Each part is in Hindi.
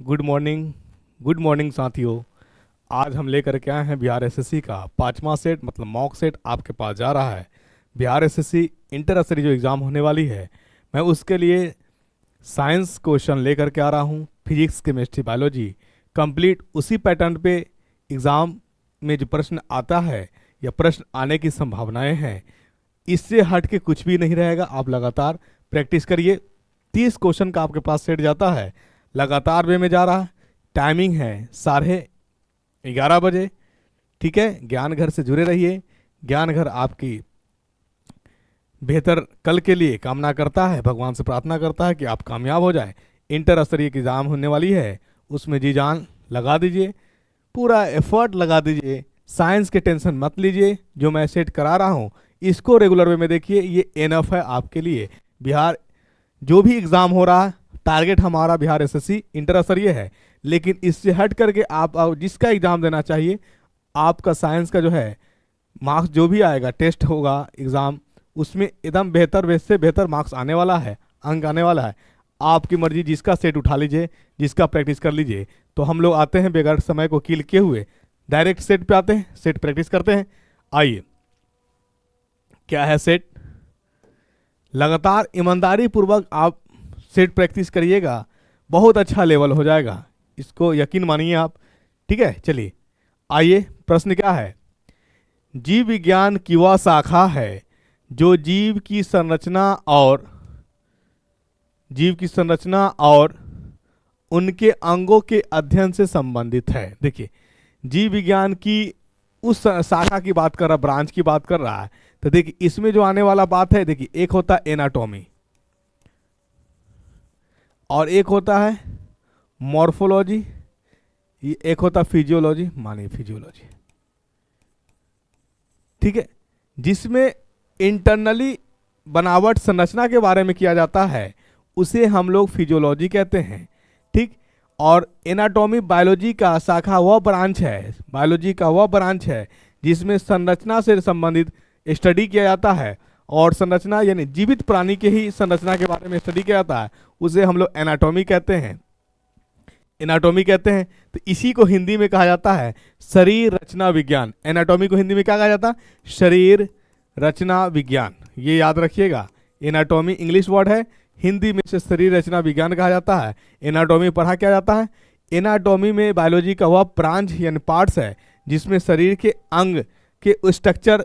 गुड मॉर्निंग साथियों। आज हम लेकर के आए हैं बिहार एसएससी का पांचवा सेट मतलब मॉक सेट आपके पास जा रहा है। बिहार एसएससी इंटर स्तरीय जो एग्ज़ाम होने वाली है, मैं उसके लिए साइंस क्वेश्चन लेकर के आ रहा हूँ। फिजिक्स केमिस्ट्री बायोलॉजी कंप्लीट उसी पैटर्न पे एग्ज़ाम में जो प्रश्न आता है या प्रश्न आने की संभावनाएं हैं, इससे हट के कुछ भी नहीं रहेगा। आप लगातार प्रैक्टिस करिए। 30 क्वेश्चन का आपके पास सेट जाता है, लगातार वे में जा रहा है। टाइमिंग है 11:30 बजे। ठीक है, ज्ञान घर से जुड़े रहिए। ज्ञान घर आपकी बेहतर कल के लिए कामना करता है, भगवान से प्रार्थना करता है कि आप कामयाब हो जाए। इंटर स्तरीय की एग्ज़ाम होने वाली है, उसमें जी जान लगा दीजिए, पूरा एफर्ट लगा दीजिए। साइंस के टेंशन मत लीजिए। जो मैं सेट करा रहा हूँ इसको रेगुलर वे में देखिए, ये एनफ है आपके लिए। बिहार जो भी एग्ज़ाम हो रहा है, टारगेट हमारा बिहार एसएससी इंटर स्तरीय है, लेकिन इससे हट करके आप जिसका एग्ज़ाम देना चाहिए, आपका साइंस का जो है मार्क्स जो भी आएगा, टेस्ट होगा एग्ज़ाम, उसमें एकदम बेहतर बेस से बेहतर मार्क्स आने वाला है, अंक आने वाला है। आपकी मर्जी, जिसका सेट उठा लीजिए, जिसका प्रैक्टिस कर लीजिए। तो हम लोग आते हैं बगैर समय को किल किए हुए, डायरेक्ट सेट पे आते हैं, सेट प्रैक्टिस करते हैं। आइए, क्या है सेट। लगातार ईमानदारी पूर्वक आप सेट प्रैक्टिस करिएगा, बहुत अच्छा लेवल हो जाएगा, इसको यकीन मानिए आप। ठीक है, चलिए आइए, प्रश्न क्या है। जीव विज्ञान की वह शाखा है जो जीव की संरचना और उनके अंगों के अध्ययन से संबंधित है। देखिए, जीव विज्ञान की उस शाखा की बात कर रहा, ब्रांच की बात कर रहा है। तो देखिए, इसमें जो आने वाला बात है, देखिए, एक होता है एनाटॉमी और एक होता है मॉर्फोलॉजी, ये एक होता फिजियोलॉजी, मानिए फिजियोलॉजी। ठीक है, जिसमें इंटरनली बनावट संरचना के बारे में किया जाता है, उसे हम लोग फिजियोलॉजी कहते हैं। ठीक, और एनाटॉमी बायोलॉजी का शाखा, वह ब्रांच है, बायोलॉजी का वह ब्रांच है जिसमें संरचना से संबंधित स्टडी किया जाता है। और संरचना यानी जीवित प्राणी के ही संरचना के बारे में स्टडी किया जाता है, उसे हम लोग एनाटॉमी कहते हैं, एनाटॉमी कहते हैं। तो इसी को हिंदी में कहा जाता है शरीर रचना विज्ञान। एनाटॉमी को हिंदी में क्या कहा जाता है? शरीर रचना विज्ञान। ये याद रखिएगा, एनाटॉमी इंग्लिश वर्ड है, हिंदी में से शरीर रचना विज्ञान कहा जाता है। एनाटॉमी पढ़ा क्या जाता है? एनाटॉमी में बायोलॉजी का वह ब्रांच यानी पार्ट्स है जिसमें शरीर के अंग के स्ट्रक्चर,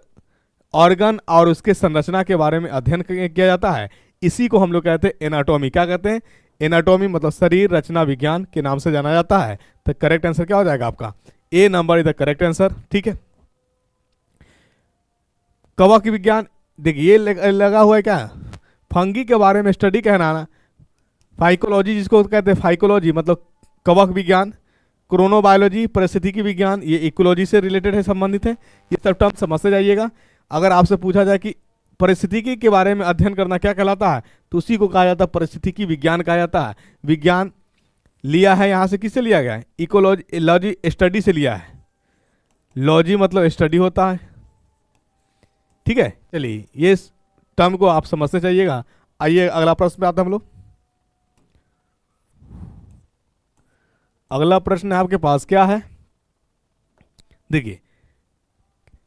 ऑर्गन और उसके संरचना के बारे में अध्ययन किया जाता है। इसी को हम लोग कहते हैं एनाटॉमी। क्या कहते हैं? एनाटॉमी मतलब शरीर रचना विज्ञान के नाम से जाना जाता है। तो करेक्ट आंसर क्या हो जाएगा आपका? A number is the correct answer. ठीक है, कवक विज्ञान, देखिए ये लगा हुआ है क्या, फंगी के बारे में स्टडी कहना ना, फाइकोलॉजी जिसको कहते हैं, फाइकोलॉजी मतलब कवक विज्ञान, क्रोनोबायोलॉजी पारिस्थितिकी विज्ञान, ये इकोलॉजी से रिलेटेड है, संबंधित है। ये सब टर्म समझते जाइएगा। अगर आपसे पूछा जाए कि परिस्थितिकी के बारे में अध्ययन करना क्या कहलाता है, तो उसी को कहा जाता है परिस्थितिकी विज्ञान कहा जाता है। विज्ञान लिया है यहाँ से, किससे लिया गया है? इकोलॉजी, लॉजी स्टडी से लिया है। लॉजी मतलब स्टडी होता है। ठीक है, चलिए ये टर्म को आप समझते जाइएगा। आइए अगला प्रश्न पे आते हैं हम लोग। अगला प्रश्न आपके पास क्या है, देखिए,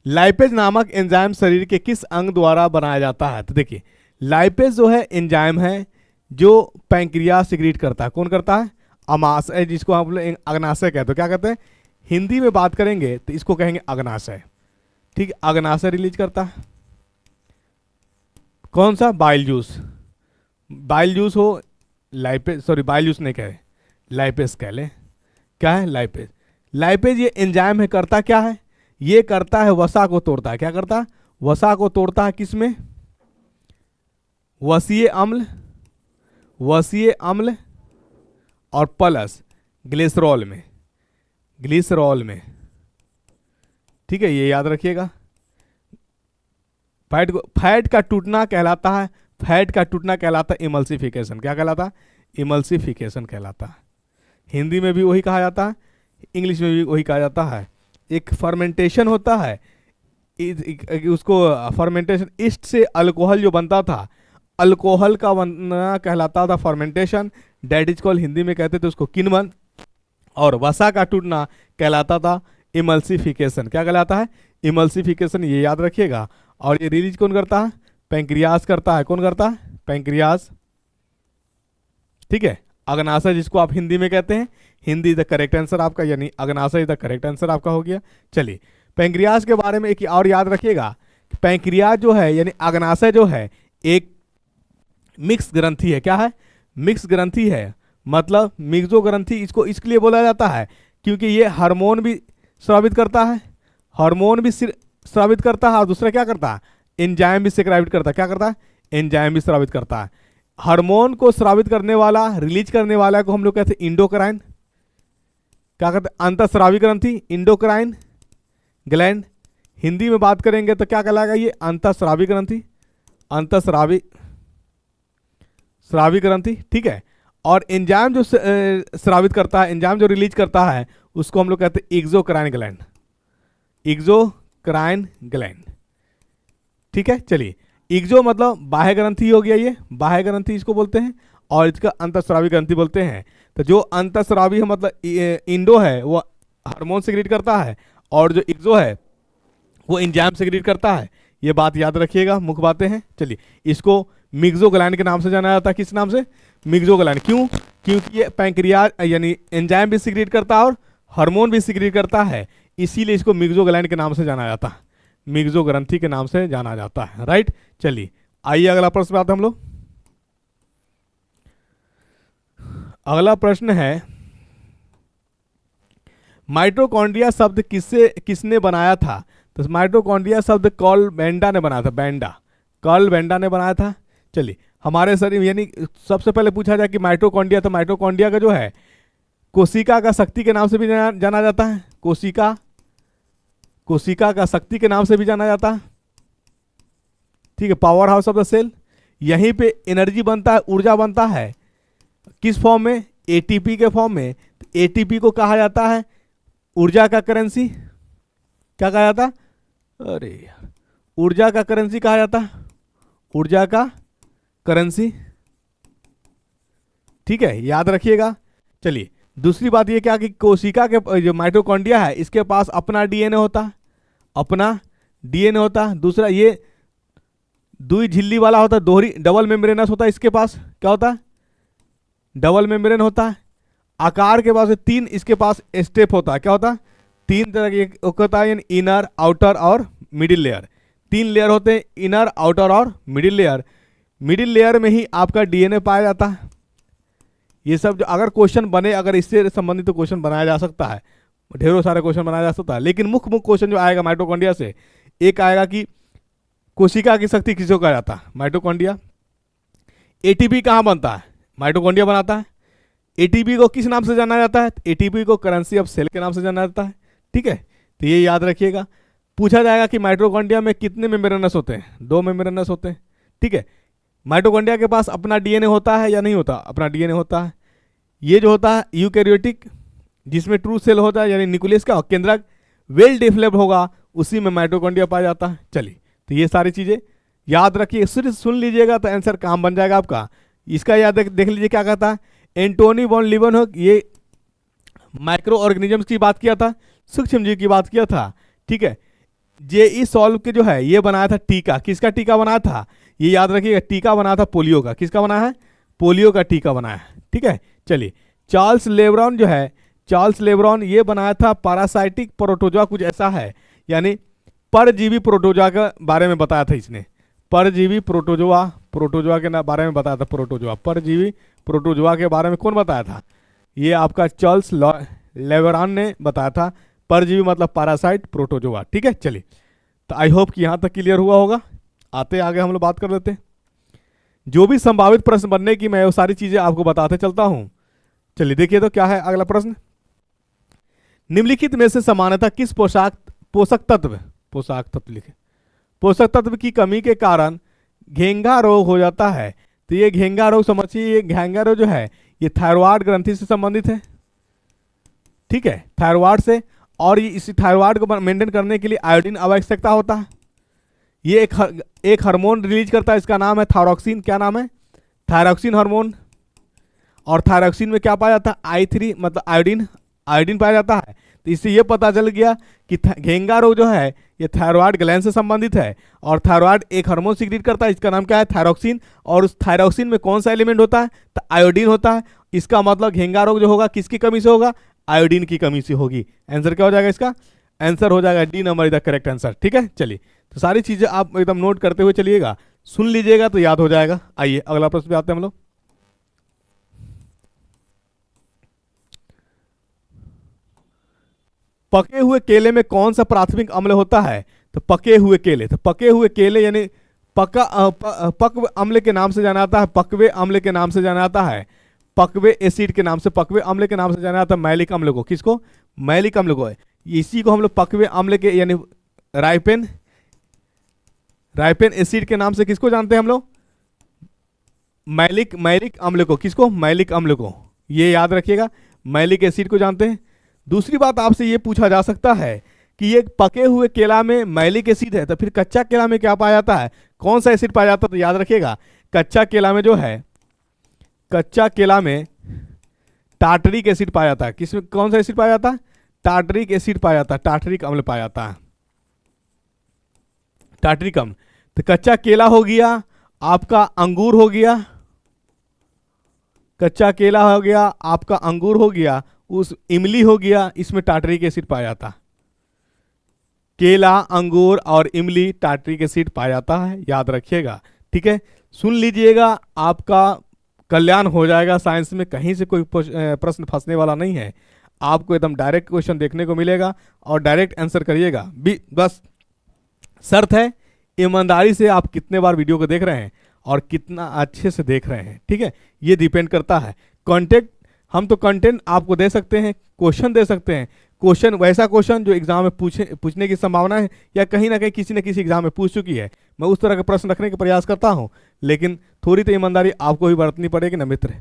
लाइपेज नामक एंजाइम शरीर के किस अंग द्वारा बनाया जाता है? तो देखिए, लाइपेज जो है एंजाइम है जो पैंक्रियास सिक्रीट करता है। कौन करता है? अमाशय, जिसको हम लोग अग्नाशय कहते हैं। क्या कहते हैं? हिंदी में बात करेंगे तो इसको कहेंगे अग्नाशय। ठीक है, अग्नाशय रिलीज करता है। कौन सा? Bile juice. बाइल जूस हो, लाइपेज, सॉरी बाइल जूस नहीं कहे, लाइपेज कह ले। क्या है? लाइपेज। लाइपेज ये एंजाइम है, करता क्या है? ये करता है वसा को तोड़ता है। क्या करता है? वसा को तोड़ता है। किसमें? वसीय अम्ल, वसीय अम्ल और प्लस ग्लिसरॉल में, ग्लिसरॉल में। ठीक है, ये याद रखिएगा। फैट का टूटना कहलाता है, फैट का टूटना कहलाता है इमल्सिफिकेशन। क्या कहलाता है? इमल्सिफिकेशन कहलाता है। हिंदी में भी वही कहा जाता है, इंग्लिश में भी वही कहा जाता है। एक फर्मेंटेशन होता है, उसको फर्मेंटेशन, ईस्ट से अल्कोहल जो बनता था, अल्कोहल का बनना कहलाता था fermentation. That is called, Hindi में कहते थे उसको किण्वन। और वसा का टूटना कहलाता था इमल्सिफिकेशन। क्या कहलाता है? इमल्सिफिकेशन, ये याद रखिएगा। और ये रिलीज कौन करता है? पैंक्रियाज करता है। कौन करता है? पैंक्रियाज। ठीक है, अग्नाशय जिसको आप हिंदी में कहते हैं, हिंदी द करेक्ट आंसर आपका, यानी अग्नाशय द करेक्ट आंसर आपका हो गया। चलिए, पैंक्रियाज के बारे में एक और याद रखिएगा, पैंक्रियाज जो है यानी अग्नाशय जो है एक मिक्स ग्रंथि है। क्या है? मिक्स ग्रंथि है। मतलब मिक्सो ग्रंथि इसको इसलिए बोला जाता है क्योंकि ये हार्मोन भी स्रावित करता है, हार्मोन भी स्रावित करता है, और दूसरा क्या करता है? एंजाइम भी स्रावित करता है। क्या करता है? एंजाइम भी स्रावित करता है। हार्मोन को स्रावित करने वाला, रिलीज करने वाला को हम लोग कहते हैं इंडोक्राइन। क्या कहते हैं? अंतःस्रावी ग्रंथि, इंडोक्राइन ग्लैंड। हिंदी में बात करेंगे तो क्या कहलाएगा? ये अंतःस्रावी ग्रंथि, अंतःस्रावी ग्रंथि। ठीक है, और एंजाइम जो स्रावित करता है, एंजाइम जो रिलीज करता है, उसको हम लोग कहते हैं एक्सोक्राइन ग्लैंड, एक्सोक्राइन ग्लैंड। ठीक है, चलिए, एक्सो मतलब बाह्य ग्रंथि हो गया, ये बाह्य ग्रंथि इसको बोलते हैं, और इसका अंतःस्रावी ग्रंथि बोलते हैं। तो जो अंतःस्रावी है मतलब इंडो है वो हार्मोन सेक्रेट करता है, और जो एक्सो है वो एंजाइम सेक्रेट करता है। ये बात याद रखिएगा, मुख्य बातें हैं। चलिए, इसको मिक्सो ग्लैंड के नाम से जाना जाता है। किस नाम से? Myxo gland. क्यों? क्योंकि ये पैंक्रियाज यानी एंजाइम भी सिक्रीट करता है और हार्मोन भी सिक्रीट करता है, इसीलिए इसको मिक्सो ग्लैंड के नाम से जाना जाता है, मिक्सो ग्रंथि के नाम से जाना जाता है। राइट, चलिए आइए अगला प्रश्न पे आते हैं हम लोग। अगला प्रश्न है, माइटोकॉन्ड्रिया शब्द किसने बनाया था? तो माइटोकॉन्ड्रिया शब्द कार्ल बेंडा ने बनाया था। कार्ल बेंडा ने बनाया था। चलिए, हमारे शरीर यानी सबसे पहले पूछा जाए कि माइटोकॉन्ड्रिया, तो माइटोकॉन्ड्रिया का जो है कोशिका का शक्ति के नाम से भी जाना जाता है। कोशिका का शक्ति के नाम से भी जाना जाता है। ठीक है, power house of the cell. यहीं पे एनर्जी बनता है, ऊर्जा बनता है। किस फॉर्म में? एटीपी के फॉर्म में। एटीपी को कहा जाता है ऊर्जा का करेंसी। क्या कहा जाता? अरे यार, ऊर्जा का करेंसी कहा जाता है, ऊर्जा का करेंसी। ठीक है, याद रखिएगा। चलिए, दूसरी बात ये क्या कि कोशिका के जो माइटोकॉन्ड्रिया है इसके पास अपना डीएनए होता है, अपना डीएनए होता है। दूसरा ये दुई झिल्ली वाला होता है, दोहरी डबल मेम्ब्रेनस होता है इसके पास। क्या होता है? डबल मेम्ब्रेन होता है। आकार के पास 3 इसके पास स्टेप होता है। क्या होता है? 3 तरह के होता है, यानी इनर, आउटर और मिडिल लेयर। 3 लेयर होते हैं, इनर, आउटर और मिडिल लेयर। मिडिल लेयर में ही आपका डीएनए पाया जाता है। ये सब जो अगर क्वेश्चन बने, अगर इससे संबंधित तो क्वेश्चन बनाया जा सकता है, ढेरों सारे क्वेश्चन बनाया जा सकता है, लेकिन मुख्य क्वेश्चन जो आएगा माइटोकॉन्ड्रिया से, एक आएगा कि कोशिका की शक्ति किसको कहा जाता है? माइटोकॉन्ड्रिया। एटीपी कहाँ बनता है? माइटोकॉन्ड्रिया बनाता है। एटीपी को किस नाम से जाना जाता है? एटीपी को करेंसी ऑफ सेल के नाम से जाना जाता है। ठीक है, तो ये याद रखिएगा। पूछा जाएगा कि माइटोकॉन्ड्रिया में कितने मेम्ब्रेनस होते हैं? 2 मेम्ब्रेनस होते हैं। ठीक है, माइटोकॉन्ड्रिया के पास अपना डीएनए होता है या नहीं होता? अपना डीएनए होता है। ये जो होता है यूकैरियोटिक, जिसमें ट्रू सेल होता है, यानी न्यूक्लियस का केंद्रक वेल डेवलप्ड होगा, उसी में माइटोकॉन्ड्रिया पाया जाता है। चलिए, तो ये सारी चीज़ें याद रखिए, सिर्फ सुन लीजिएगा तो आंसर काम बन जाएगा आपका। इसका याद देख लीजिए क्या कहता है। एंटोनी वॉन लीवनहुक, ये माइक्रो ऑर्गेनिजम्स की बात किया था, सूक्ष्म जीव की बात किया था। ठीक है, जेई सॉल्व के जो है ये बनाया था टीका। किसका टीका बनाया था? ये याद रखिएगा, टीका बनाया था पोलियो का। किसका बना है? पोलियो का टीका बनाया है। ठीक है, चलिए, चार्ल्स लेब्रॉन जो है, चार्ल्स लेब्रॉन ये बनाया था पैरासाइटिक प्रोटोजोआ, कुछ ऐसा है, यानी परजीवी प्रोटोजोआ के बारे में बताया था इसने। परजीवी प्रोटोजोआ के बारे में बताया था। प्रोटोजोआ, परजीवी प्रोटोजोआ के बारे में कौन बताया था? ये आपका चार्ल्स लेब्रॉन ने बताया था। परजीवी मतलब पैरासाइट, प्रोटोजोआ। ठीक है, चलिए, तो आई होप कि यहाँ तक क्लियर हुआ होगा। आते आगे हम लोग बात कर लेते हैं। जो भी संभावित प्रश्न बनने की मैं वो सारी चीजें आपको बताते चलता हूँ। चलिए देखिए तो क्या है अगला प्रश्न। निम्नलिखित में से सामान्यतः किस पोषक तत्व लिखे, पोषक तत्व की कमी के कारण घेंघा रोग हो जाता है? तो ये घेंघा रोग समझिए, ये घेंघा रोग जो है ये थायराइड ग्रंथि से संबंधित है। ठीक है, थायराइड से, और ये इसी थायराइड को मेंटेन करने के लिए आयोडीन आवश्यकता होता है। ये एक हार्मोन रिलीज करता है, इसका नाम है थायरॉक्सिन। क्या नाम है? Thyroxine hormone. और थायरॉक्सिन में क्या पाया जाता है? I3 मतलब आयोडीन आयोडीन पाया जाता है। तो इससे ये पता चल गया कि घेंगा रोग जो है ये थायराइड ग्लैंड से संबंधित है, और थायराइड एक हार्मोन सिक्रीट करता है, इसका नाम क्या है, थायरॉक्सिन। और उस थायरॉक्सिन में कौन सा एलिमेंट होता है, तो आयोडीन होता है। इसका मतलब घेंगा रोग जो होगा किसकी कमी से होगा, आयोडीन की कमी से होगी। आंसर क्या हो जाएगा इसका, आंसर हो जाएगा D number is the correct answer. ठीक है, चलिए तो सारी चीजें आप एकदम नोट करते हुए चलिएगा, सुन लीजिएगा तो याद हो जाएगा। आइए अगला प्रश्न पे आते हैं हम लोग। पके हुए केले में कौन सा प्राथमिक अम्ल होता है, तो पके हुए केले, तो पके हुए केले यानी पक्व अम्ल के नाम से जाना जाता है, पकवे अम्ल के नाम से जाना जाता है, पकवे एसिड के नाम से, पकवे अम्ल के नाम से जाना जाता है मैलिक अम्ल को। किसको, मैलिक अम्ल को। इसी को हम लोग पकवे अम्ल के यानी राइपेन एसिड के नाम से किसको जानते हैं हम लोग, मैलिक अम्ल को। किसको, मैलिक अम्ल को, ये याद रखिएगा, मैलिक एसिड को जानते हैं। दूसरी बात आपसे ये पूछा जा सकता है कि ये पके हुए केला में मैलिक एसिड है, तो फिर कच्चा केला में क्या पाया जाता है, कौन सा एसिड पाया जाता है, तो याद रखिएगा कच्चा केला में जो है, कच्चा केला में टार्टरिक एसिड पाया जाता है। किसमें कौन सा एसिड पाया जाता है, टार्टरिक एसिड पाया जाता है, टार्टरिक अम्ल पाया जाता है, टार्टरिक अम्ल। तो कच्चा केला हो गया, आपका अंगूर हो गया, कच्चा केला हो गया, आपका अंगूर हो गया, उस इमली हो गया, इसमें टार्टरिक एसिड पाया जाता है। केला, अंगूर और इमली टार्टरिक एसिड पाया जाता है, याद रखिएगा। ठीक है, सुन लीजिएगा, आपका कल्याण हो जाएगा। साइंस में कहीं से कोई प्रश्न फंसने वाला नहीं है, आपको एकदम डायरेक्ट क्वेश्चन देखने को मिलेगा और डायरेक्ट आंसर करिएगा। बस शर्त है ईमानदारी से आप कितने बार वीडियो को देख रहे हैं और कितना अच्छे से देख रहे हैं। ठीक है, ये डिपेंड करता है। कंटेंट, हम तो कंटेंट आपको दे सकते हैं, क्वेश्चन दे सकते हैं, क्वेश्चन वैसा क्वेश्चन जो एग्जाम में पूछने की संभावना है या कहीं ना कहीं किसी न किसी एग्जाम में पूछ चुकी है, मैं उस तरह के प्रश्न रखने का प्रयास करता हूं। लेकिन थोड़ी तो ईमानदारी आपको भी बरतनी पड़ेगी ना मित्र।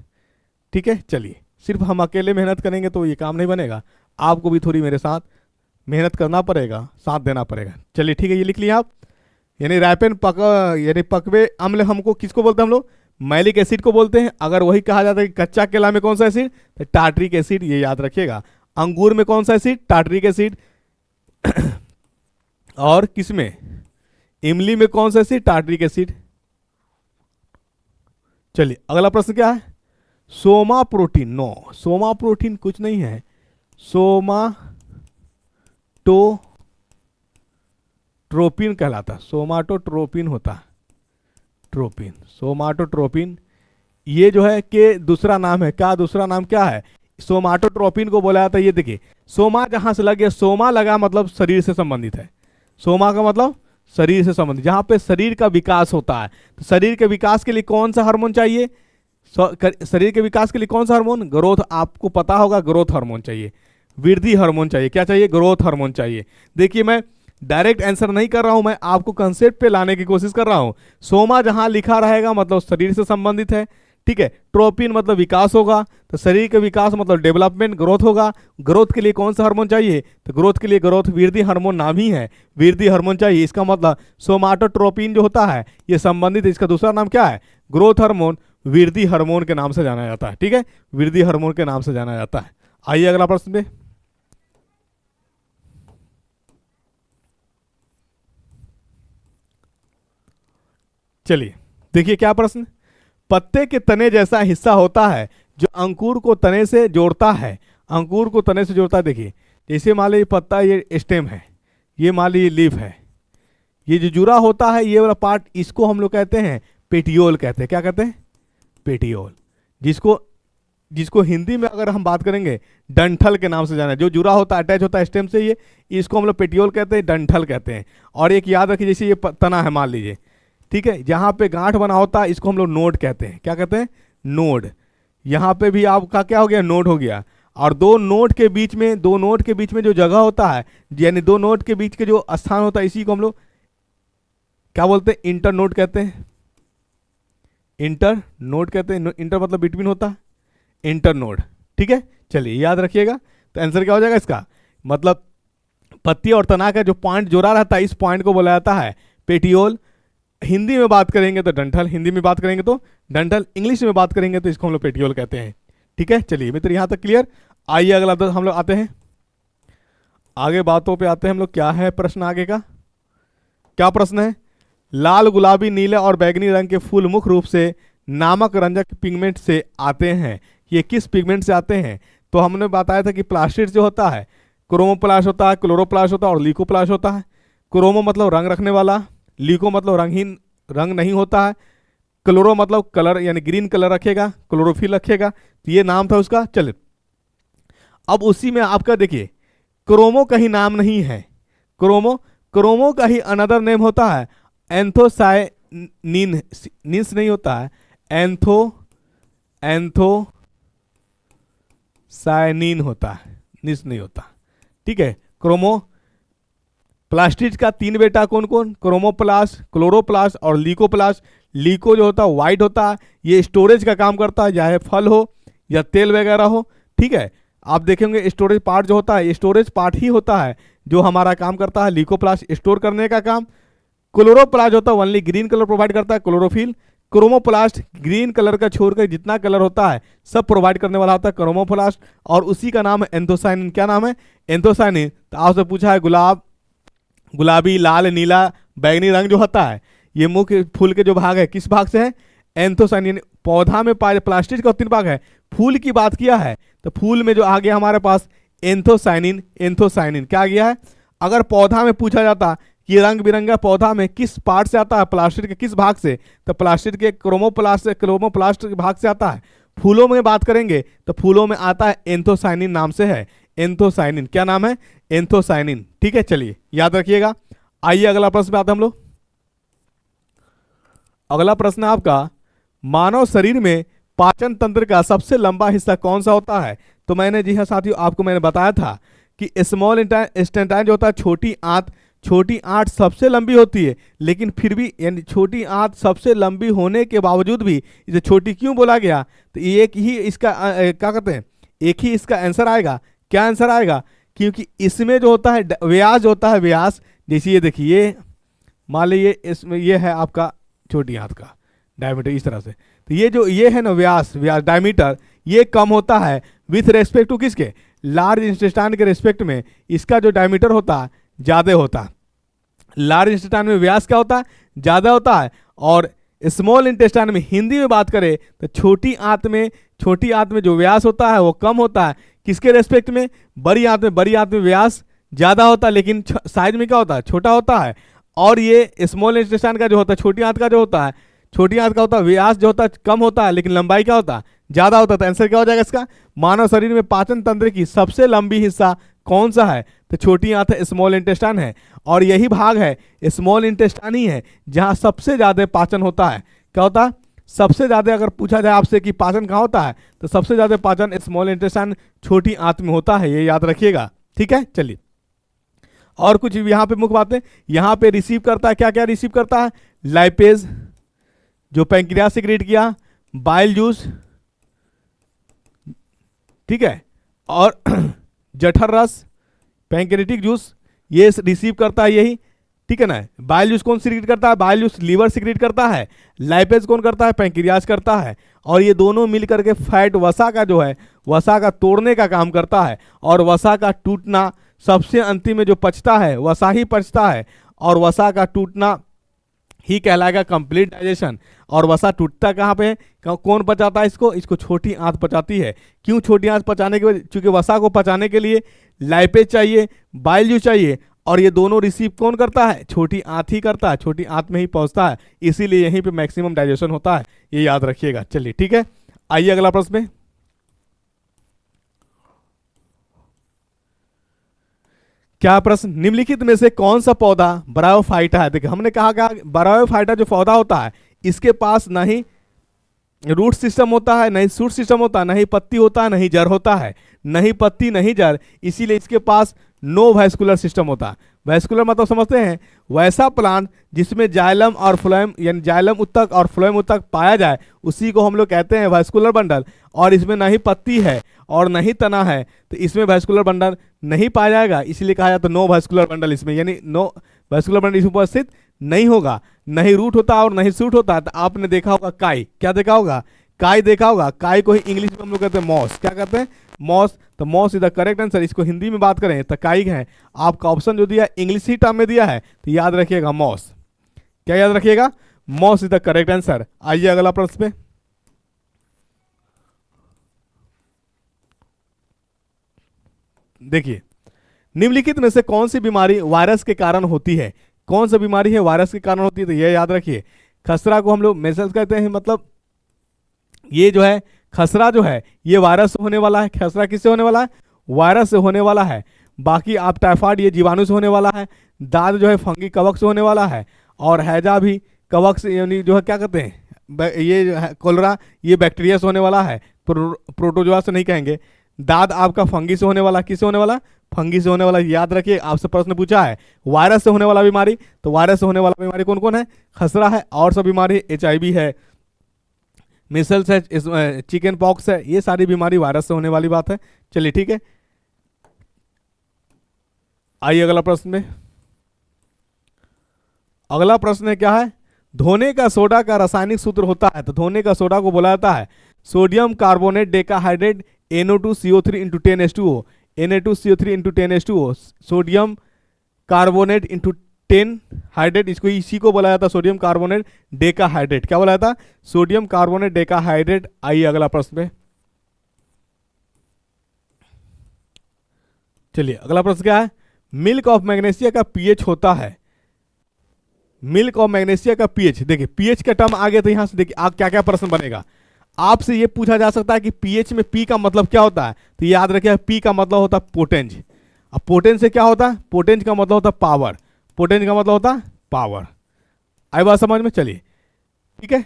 ठीक है, चलिए, सिर्फ हम अकेले मेहनत करेंगे तो ये काम नहीं बनेगा, आपको भी थोड़ी मेरे साथ मेहनत करना पड़ेगा, साथ देना पड़ेगा। चलिए ठीक है, ये लिख लिया आप। यानी यानी पकवे अम्ल हमको किसको बोलते हैं हम लोग, मैलिक एसिड को बोलते हैं। अगर वही कहा जाता है कि कच्चा केला में कौन सा एसिड, तो टार्टरिक एसिड, ये याद रखिएगा। अंगूर में कौन सा एसिड, टार्टरिक एसिड। और किसमें, इमली में कौन सा एसिड, टार्टरिक एसिड। चलिए अगला प्रश्न क्या है, soma protein. No, soma protein कुछ नहीं है, सोमाटोट्रोपिन कहलाता है, सोमाटोट्रोपिन होता है, ट्रोपिन, सोमाटोट्रोपिन। ये जो है कि दूसरा नाम है, क्या दूसरा नाम क्या है, सोमाटोट्रोपिन को बोला जाता है। ये देखिए, सोमा जहां से लगे, सोमा लगा मतलब शरीर से संबंधित है, सोमा का मतलब शरीर से संबंधित, जहां पे शरीर का विकास होता है। तो शरीर के विकास के लिए कौन सा हार्मोन चाहिए, शरीर के विकास के लिए कौन सा हार्मोन, ग्रोथ, आपको पता होगा ग्रोथ हार्मोन चाहिए, वृद्धि हार्मोन चाहिए। क्या चाहिए, ग्रोथ हार्मोन चाहिए। देखिए मैं डायरेक्ट आंसर नहीं कर रहा हूं, मैं आपको कंसेप्ट पे लाने की कोशिश कर रहा हूं। सोमा जहां लिखा रहेगा मतलब शरीर से संबंधित है। ठीक है, ट्रोपिन मतलब विकास होगा, तो शरीर के विकास मतलब डेवलपमेंट, ग्रोथ होगा। ग्रोथ के लिए कौन सा हार्मोन चाहिए, तो ग्रोथ के लिए ग्रोथ वृद्धि हार्मोन नाम ही है, वृद्धि हार्मोन चाहिए। इसका मतलब सोमाटोट्रोपिन जो होता है ये संबंधित है, इसका दूसरा नाम क्या है, ग्रोथ हार्मोन, वृद्धि हार्मोन के नाम से जाना जाता है। ठीक है, वृद्धि हार्मोन के नाम से जाना जाता है। आइए अगला प्रश्न पे। चलिए देखिए क्या प्रश्न, पत्ते के तने जैसा हिस्सा होता है जो अंकुर को तने से जोड़ता है, अंकुर को तने से जोड़ता है। देखिए जैसे मान लीजिए पत्ता, ये स्टेम है, ये मान लीजिए लीफ है, ये जो जुड़ा होता है ये वाला पार्ट, इसको हम लोग कहते हैं पेटियोल कहते हैं। क्या कहते हैं, पेटियोल। जिसको हिंदी में अगर हम बात करेंगे डंठल के नाम से जाना है, जो जुड़ा होता है, अटैच होता है स्टेम से, ये इसको हम लोग पेटियोल कहते हैं, डंठल कहते हैं। और एक याद रखिए, जैसे ये तना है मान लीजिए, ठीक है, जहाँ पे गांठ बना होता है इसको हम लोग नोड कहते हैं। क्या कहते हैं, नोड। यहाँ पे भी आपका क्या हो गया, नोड हो गया। और दो नोड के बीच में जो जगह होता है, यानी दो नोड के बीच के जो स्थान होता है, इसी को हम लोग क्या बोलते हैं, इंटर नोड कहते हैं, इंटर नोड कहते हैं। इंटर मतलब बिटवीन होता है, इंटर नोड। ठीक है, चलिए याद रखिएगा। तो आंसर क्या हो जाएगा इसका, मतलब पत्ती और तना का जो पॉइंट जुड़ा रहता है, इस पॉइंट को बोला जाता है पेटियोल। हिंदी में बात करेंगे तो डंठल, हिंदी में बात करेंगे तो डंठल, इंग्लिश में बात करेंगे तो इसको हम लोग पेटियोल कहते हैं। ठीक है, चलिए मित्र यहाँ तक क्लियर। आइए अगला तो हम लोग आते हैं आगे, बातों पे आते हैं हम लोग। क्या है प्रश्न आगे का, क्या प्रश्न है? लाल, गुलाबी, नीले और बैंगनी रंग के फूल मुख्य रूप से नामक रंजक पिगमेंट से आते हैं। ये किस पिगमेंट से आते हैं? तो हमने बताया था कि प्लास्टिड जो होता है, क्रोमोप्लास्ट होता है, क्लोरोप्लास्ट होता है और लीकोप्लास्ट होता है। क्रोमो मतलब रंग रखने वाला, लीको मतलब रंगहीन, रंग नहीं होता है, क्लोरो मतलब कलर यानी ग्रीन कलर रखेगा, क्लोरोफिल रखेगा। तो ये नाम था उसका। चलिए अब उसी में आपका देखिए, क्रोमो का ही नाम नहीं है, क्रोमो का ही अनदर नेम होता है एंथोसायनिन, नींस नहीं होता है, एंथोसायनिन होता है, नींस नहीं होता। ठीक है, क्रोमो प्लास्टिड का 3 बेटा कौन कौन? क्रोमोप्लास्ट, क्लोरोप्लास्ट और लीकोप्लास्ट। लीको जो होता है वाइट होता है, ये स्टोरेज का काम करता है, चाहे फल हो या तेल वगैरह हो। ठीक है, आप देखेंगे स्टोरेज पार्ट जो होता है, स्टोरेज पार्ट ही होता है जो हमारा काम करता है, लीकोप्लास्ट स्टोर करने का काम। क्लोरोप्लास्ट होता है ओनली ग्रीन कलर प्रोवाइड करता है, क्लोरोफिल। क्रोमोप्लास्ट ग्रीन कलर का छोड़कर जितना कलर होता है सब प्रोवाइड करने वाला होता है क्रोमोप्लास्ट, और उसी का नाम है एंथोसायनिन। क्या नाम है? एंथोसायनिन। तो आपसे पूछा है गुलाबी, लाल, नीला, बैंगनी रंग जो होता है, ये मुख्य फूल के जो भाग है किस भाग से है? एंथोसायनिन। पौधा में पाए प्लास्टिड का 3 भाग है, फूल की बात किया है तो फूल में जो आ गया हमारे पास एंथोसायनिन क्या आ गया है? अगर पौधा में पूछा जाता कि रंग बिरंगा पौधा में किस पार्ट से आता है, प्लास्टिड के किस भाग से, तो प्लास्टिड के क्रोमोप्लास्ट के भाग से आता है। फूलों में बात करेंगे तो फूलों में आता है एंथोसायनिन नाम से है, एंथोसायनिन। क्या नाम है? एंथोसायनिन। ठीक है, चलिए याद रखिएगा। आइए अगला प्रश्न पे आते हैं हम लोग। अगला प्रश्न है आपका, मानव शरीर में पाचन तंत्र का सबसे लंबा हिस्सा कौन सा होता है? तो मैंने, जी हाँ साथियों, आपको मैंने बताया था कि स्मॉल इंटेस्टाइन जो होता है, छोटी आंत सबसे लंबी होती है, लेकिन फिर भी यानी छोटी आंत सबसे लंबी होने के बावजूद भी इसे छोटी क्यों बोला गया? तो एक ही इसका क्या कहते हैं, एक ही इसका आंसर आएगा। क्या आंसर आएगा? क्योंकि इसमें जो होता है व्यास होता है, व्यास। जैसे ये देखिए, मान लीजिए इसमें ये है आपका छोटी आंत का डायमीटर इस तरह से, तो ये है ना व्यास डायमीटर, ये कम होता है विथ रेस्पेक्ट टू किसके? लार्ज इंटेस्टाइन के रेस्पेक्ट में इसका जो डायमीटर होता है ज़्यादा होता है। लार्ज इंटेस्टाइन में व्यास क्या होता है? ज़्यादा होता है। और स्मॉल इंटेस्टाइन में हिंदी में बात करें तो छोटी आंत में जो व्यास होता है वो कम होता है, किसके रेस्पेक्ट में? बड़ी आंत में व्यास ज़्यादा होता है, लेकिन साइज में क्या होता है? छोटा होता है। और ये स्मॉल इंटेस्टाइन का जो होता है, छोटी आंत का जो होता है, छोटी आंत का होता है व्यास जो होता है कम होता है, लेकिन लंबाई क्या होता है? ज़्यादा होता है। तो आंसर क्या हो जाएगा इसका? मानव शरीर में पाचन तंत्र की सबसे लंबी हिस्सा कौन सा है? तो छोटी आंत है, स्मॉल इंटेस्टाइन है। और यही भाग है, स्मॉल इंटेस्टाइन ही है जहाँ सबसे ज़्यादा पाचन होता है। क्या होता है? सबसे ज़्यादा अगर पूछा जाए आपसे कि पाचन कहाँ होता है, तो सबसे ज़्यादा पाचन स्मॉल इंटेस्टाइन छोटी आंत में होता है, ये याद रखिएगा। ठीक है, चलिए और कुछ यहाँ पे मुख्य बातें, यहाँ पे रिसीव करता है, क्या क्या रिसीव करता है? लाइपेज जो पैंक्रियास से क्रिएट किया, बाइल जूस, ठीक है, और जठर रस, पैंक्रेटिक जूस, ये रिसीव करता है यही। ठीक है ना। बाइल जूस कौन सीक्रेट करता है? बाइल जूस लीवर सीक्रेट करता है। लाइपेज कौन करता है? पैंक्रियास करता है। और ये दोनों मिलकर के फैट वसा का जो है, वसा का तोड़ने का काम करता है। और वसा का टूटना सबसे अंतिम में जो पचता है वसा ही पचता है, और वसा का टूटना ही कहलाएगा कंप्लीट डाइजेशन। और वसा टूटता कहाँ पे है? कौन पचाता है इसको छोटी आंत पचाती है। क्यों छोटी आंत पचाने के वजह? क्योंकि वसा को पचाने के लिए लाइपेज चाहिए, बाइल जूस चाहिए, और ये दोनों रिसीव कौन करता है? छोटी आंत ही करता है, छोटी आंत में ही पहुंचता है, इसीलिए यहीं पे मैक्सिमम डाइजेशन होता है, ये याद रखिएगा। चलिए ठीक है, आइए अगला प्रश्न में। क्या प्रश्न? निम्नलिखित में से कौन सा पौधा ब्रायोफाइटा है? देखिए हमने कहा ब्रायोफाइटा जो पौधा होता है इसके पास ना ही रूट सिस्टम होता है, नहीं शूट सिस्टम होता है, नहीं पत्ती होता है, नहीं जड़ होता है, नहीं पत्ती नहीं जड़, इसीलिए इसके पास नो वैस्कुलर सिस्टम होता है। वैस्कुलर मतलब समझते हैं, वैसा प्लांट जिसमें जाइलम और फ्लोएम यानी जाइलम उत्तक और फ्लोएम उत्तक पाया जाए उसी को हम लोग कहते हैं वैस्कुलर बंडल। और इसमें ना ही पत्ती है और नहीं तना है, तो इसमें वैस्कुलर बंडल नहीं पाया जाएगा, इसलिए कहा जाता है नो वैस्कुलर बंडल। इसमें यानी नो वैस्कुलर बंडल इसमें उपस्थित नहीं होगा, नहीं रूट होता और नहीं सूट होता। तो आपने देखा होगा काई, क्या देखा होगा? काई देखा होगा। काई को ही इंग्लिश में हम लोग कहते हैं मॉस। क्या कहते हैं? मॉस, तो moss is the correct answer. इसको हिंदी में बात करें तो काइग है। आपका ऑप्शन जो दिया इंग्लिश ही टर्म में दिया है तो याद रखिएगा मॉस। क्या याद रखिएगा? Moss is the correct answer. आइए अगला प्रश्न पे। देखिए, निम्नलिखित में से कौन सी बीमारी वायरस के कारण होती है? कौन सी बीमारी है वायरस के कारण होती है? तो यह याद रखिए, खसरा को हम लोग मेजल्स कहते हैं। मतलब ये जो है खसरा जो है ये वायरस से होने वाला है। खसरा किससे होने वाला है? वायरस से होने वाला है। बाकी आप टाइफाइड ये जीवाणु से होने वाला है। दाद जो है फंगी कवक से होने वाला है। और हैजा भी कवक से, यानी जो है क्या कहते हैं, ये जो है कोलरा ये बैक्टीरिया से होने वाला है, प्रोटोजोआ से नहीं कहेंगे। दाद आपका फंगी से होने वाला, किससे होने वाला? फंगी से होने वाला। याद रखिए, आपसे प्रश्न पूछा है वायरस से होने वाला बीमारी, तो वायरस से होने वाला बीमारी कौन कौन है? खसरा है, और सब बीमारी HIV है, मिसल्स है, चिकन पॉक्स है, ये सारी बीमारी वायरस से होने वाली बात है। चलिए ठीक है, आइए अगला प्रश्न में। अगला प्रश्न है क्या है? धोने का सोडा का रासायनिक सूत्र होता है। तो धोने का सोडा को बोला जाता है sodium carbonate decahydrate NO2CO3 into 10H2O, Na2CO3 into 10H2O, sodium carbonate into 10 hydrate, इसको इसी को बोला जाता है सोडियम कार्बोनेट डेकाहाइड्रेट। क्या बोला जाता? Sodium carbonate decahydrate. आइए अगला प्रश्न पे। चलिए अगला प्रश्न क्या है? मिल्क ऑफ मैग्नीशिया का पीएच होता है। मिल्क ऑफ मैग्नीशिया का पीएच, देखिए पीएच का टर्म आ गया तो यहां से देखिए आप क्या क्या प्रश्न बनेगा। आपसे ये पूछा जा सकता है कि पीएच में पी का मतलब क्या होता है। तो याद रखिए पी का मतलब होता है पोटेंज। अब पोटेंज से क्या होता है? पोटेंज का मतलब होता है पावर। पोटेंज का मतलब होता है पावर। आई बात समझ में? चलिए ठीक है।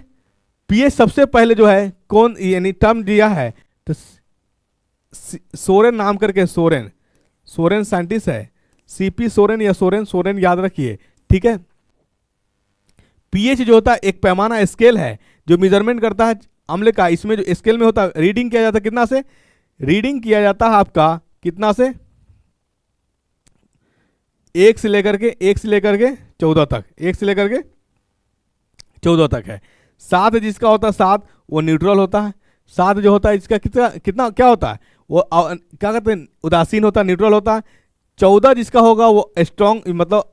पीएच सबसे पहले जो है कौन यानी टर्म दिया है? तो सोरेन नाम करके, सोरेन साइंटिस्ट है, CP सोरेन या सोरेन याद रखिए। ठीक है, पीएच जो होता है एक पैमाना स्केल है जो मेजरमेंट करता है अम्ल का। इसमें जो स्केल में होता है रीडिंग किया जाता है कितना से? रीडिंग किया जाता है आपका कितना से? 1 से लेकर के 14 तक, 1 से लेकर के 14 तक है। 7 जिसका होता है 7 वो न्यूट्रल होता है। 7 जो होता है इसका कितना कितना क्या होता है? वो क्या कहते हैं? उदासीन होता है, न्यूट्रल होता है। 14 जिसका होगा वो स्ट्रॉन्ग, मतलब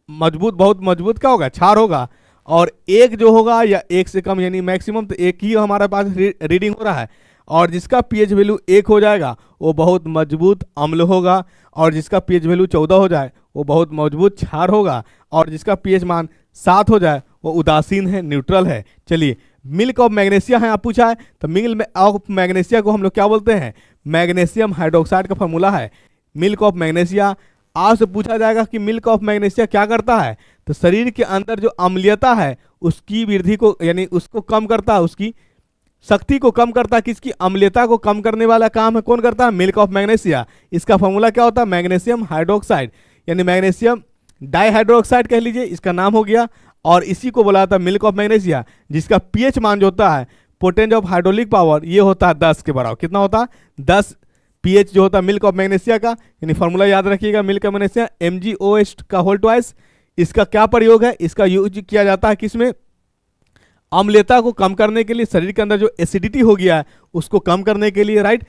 मजबूत, बहुत मजबूत क्या होगा? क्षार होगा। और 1 जो होगा या 1 से कम यानी मैक्सिमम, तो 1 ही हमारे पास रीडिंग हो रहा है। और जिसका पीएच वैल्यू 1 हो जाएगा वो बहुत मजबूत अम्ल होगा। और जिसका पीएच वैल्यू 14 हो जाए वो बहुत मजबूत क्षार होगा। और जिसका पीएच मान 7 हो जाए वो उदासीन है, न्यूट्रल है। चलिए, मिल्क ऑफ मैग्नीशिया है आप पूछा है, तो मिल्क ऑफ मैग्नीशिया को हम लोग क्या बोलते हैं? मैग्नीशियम हाइड्रोक्साइड का फॉर्मूला है मिल्क ऑफ मैग्नीशिया। आपसे पूछा जाएगा कि मिल्क ऑफ मैग्नीशिया क्या करता है? तो शरीर के अंदर जो अम्लीयता है उसकी वृद्धि को, यानी उसको कम करता है, उसकी शक्ति को कम करता है। किसकी? अम्लीयता को कम करने वाला काम है कौन करता है? Milk of magnesia. इसका फॉर्मूला क्या होता है? मैग्नीशियम हाइड्रोक्साइड, यानी मैग्नीशियम डाइहाइड्रोक्साइड कह लीजिए, इसका नाम हो गया। और इसी को बोला जाता है मिल्क ऑफ मैग्नीशिया, जिसका पीएच मान जो होता है पोटेंज ऑफ हाइड्रोलिक पावर ये होता है 10 के बराबर। कितना होता है? 10 पीएच जो होता है मिल्क ऑफ मैग्नीशिया का। यानी फॉर्मूला याद रखिएगा मिल्क ऑफ मैग्नीशिया MgOH का होल ट्वाइस। इसका क्या प्रयोग है? इसका यूज किया जाता है किसमें? अम्लीयता को कम करने के लिए, शरीर के अंदर जो एसिडिटी हो गया है उसको कम करने के लिए, राइट।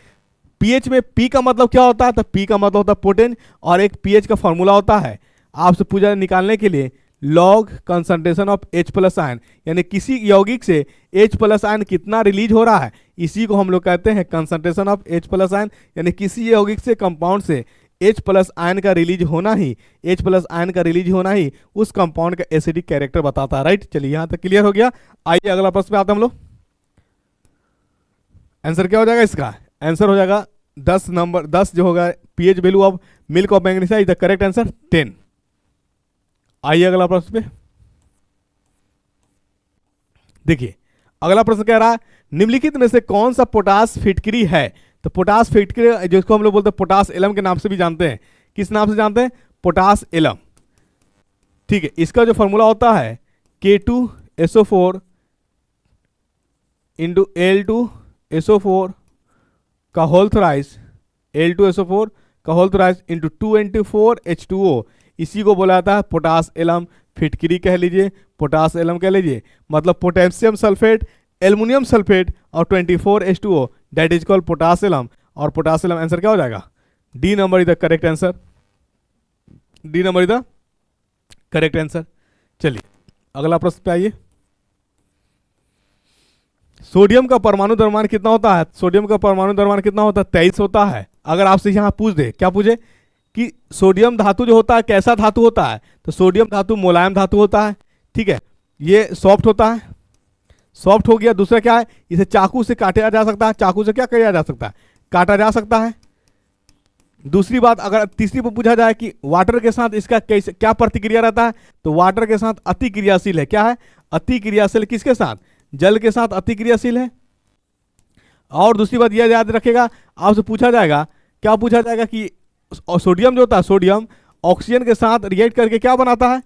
पीएच में पी का मतलब क्या होता है? तो पी का मतलब होता है पोटेंज, और एक पीएच का फॉर्मूला होता है आपसे पूछा निकालने के लिए log concentration of H+ ion, यानी किसी यौगिक से H+ आयन कितना रिलीज हो रहा है, इसी को हम लोग कहते हैं कंसंट्रेशन ऑफ H+ आयन। यानी किसी यौगिक से, कंपाउंड से H+ आयन का रिलीज होना ही, H+ आयन का रिलीज होना ही उस कंपाउंड का एसिडिक कैरेक्टर बताता है, राइट। चलिए यहां तक क्लियर हो गया। आइए अगला प्रश्न पे आते हैं हम लोग। आंसर क्या हो जाएगा इसका? आंसर हो जाएगा 10 नंबर, 10 जो होगा pH value of milk of magnesia is the correct answer 10। आइए अगला प्रश्न पे। देखिए अगला प्रश्न कह रहा है निम्नलिखित में से कौन सा पोटास फिटकरी है? तो पोटास फिटकरी जिसको हम लोग बोलते हैं पोटास एलम के नाम से भी जानते हैं। किस नाम से जानते हैं? Potash alum. ठीक है, इसका जो फॉर्मूला होता है K2SO4 इंटू L2SO4 का होल थ्राइस, L2SO4 का होल थ्राइस इंटू 2N4H2O, इसी को बोला जाता है पोटास एलम फिटकरी कह लीजिए, पोटास एलम कह लीजिए। मतलब पोटेशियम सल्फेट, एल्युमिनियम सल्फेट और 24H2O that is called potash alum. और पोटासियम। आंसर क्या हो जाएगा? D number is the correct answer. D number is the correct answer. चलिए अगला प्रश्न पे आइए। सोडियम का परमाणु द्रव्यमान कितना होता है? सोडियम का परमाणु द्रव्यमान कितना होता है? 23 होता है। अगर आपसे यहां पूछ दे, क्या पूछे कि सोडियम धातु जो होता है कैसा धातु होता है, तो सोडियम धातु मुलायम धातु होता है। ठीक है, ये सॉफ्ट होता है, सॉफ्ट हो गया। दूसरा क्या है, इसे चाकू से काटा जा सकता है। चाकू से क्या किया जा सकता है? काटा जा सकता है। दूसरी बात, अगर तीसरी पर पूछा जाए कि वाटर के साथ इसका कैसे क्या प्रतिक्रिया रहता है, तो वाटर के साथ अति क्रियाशील है। क्या है? अति क्रियाशील। किसके साथ? जल के साथ अति क्रियाशील है। और दूसरी बात यह याद रखेगा, आपसे पूछा जाएगा, क्या पूछा जाएगा कि सोडियम जो होता है, सोडियम ऑक्सीजन के साथ रिएक्ट करके क्या बनाता है?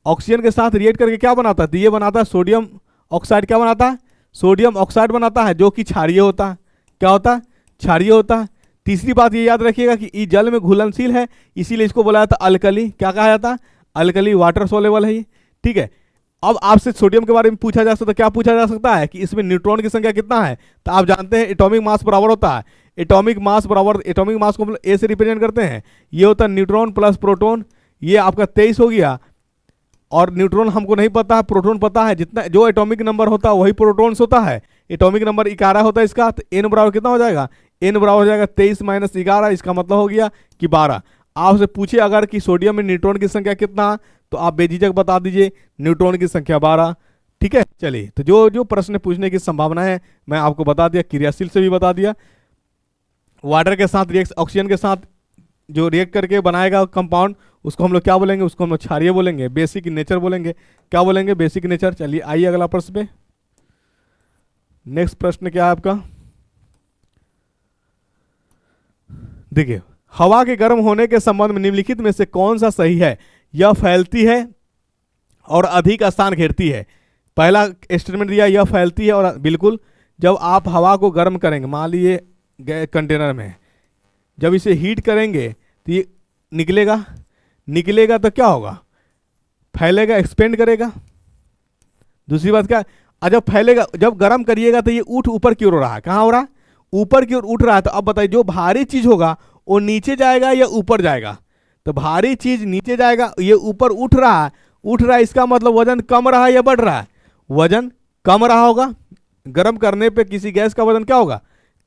ऑक्सीजन के साथ रिएक्ट करके क्या बनाता है? तो ये बनाता है सोडियम ऑक्साइड। क्या बनाता है? सोडियम ऑक्साइड बनाता है, जो कि क्षारीय होता है। क्या होता है? क्षारीय होता है। तीसरी बात ये याद रखिएगा कि ये जल में घुलनशील है, इसीलिए इसको बोला जाता है अल्कली। क्या कहा जाता है? अल्कली, वाटर सोलेबल है ये। ठीक है, अब आपसे सोडियम के बारे में पूछा जा सकता है। क्या पूछा जा सकता है कि इसमें न्यूट्रॉन की संख्या कितना है? तो आप जानते हैं एटॉमिक मास बराबर होता है, एटॉमिक मास बराबर, एटॉमिक मास को हम ए से रिप्रेजेंट करते हैं। ये होता है न्यूट्रॉन प्लस प्रोटॉन। ये आपका 23 हो गया। और न्यूट्रॉन हमको नहीं पता है, प्रोटॉन पता है। जितना जो एटॉमिक नंबर होता है वही प्रोटॉन्स होता है। एटॉमिक नंबर 11 होता है इसका, तो एन बराबर कितना हो जाएगा? एन बराबर हो जाएगा 23 माइनस 11। इसका मतलब हो गया कि 12। आपसे पूछे अगर कि सोडियम में न्यूट्रॉन की संख्या कितना, तो आप बेझिझक बता दीजिए न्यूट्रॉन की संख्या 12। ठीक है, चलिए तो जो जो प्रश्न पूछने की संभावना है मैं आपको बता दिया, क्रियाशील से भी बता दिया। वाटर के साथ रिएक्ट, ऑक्सीजन के साथ जो रिएक्ट करके बनाएगा कंपाउंड, उसको हम लोग क्या बोलेंगे? उसको हम लोग क्षारीय बोलेंगे, बेसिक नेचर बोलेंगे। क्या बोलेंगे? Basic nature. चलिए आइए अगला प्रश्न पे। नेक्स्ट प्रश्न क्या है आपका? देखिए, हवा के गर्म होने के संबंध में निम्नलिखित में से कौन सा सही है? यह फैलती है और अधिक स्थान घेरती है। पहला स्टेटमेंट दिया, यह फैलती है और बिल्कुल, जब आप हवा को गर्म करेंगे, मान लीजिए कंटेनर में, जब इसे हीट करेंगे तो ये निकलेगा, निकलेगा तो क्या होगा? फैलेगा, एक्सपेंड करेगा। दूसरी बात क्या? जब फैलेगा, जब गर्म करिएगा तो ये उठ ऊपर की ओर हो रहा है। कहाँ हो रहा है? ऊपर की ओर उठ रहा है। तो अब बताइए, जो भारी चीज होगा वो नीचे जाएगा या ऊपर जाएगा? तो भारी चीज नीचे जाएगा, ये ऊपर उठ रहा है। उठ रहा है, इसका मतलब वजन कम रहा है या बढ़ रहा है? वजन कम रहा होगा। गर्म करने पे किसी गैस का वजन क्या होगा?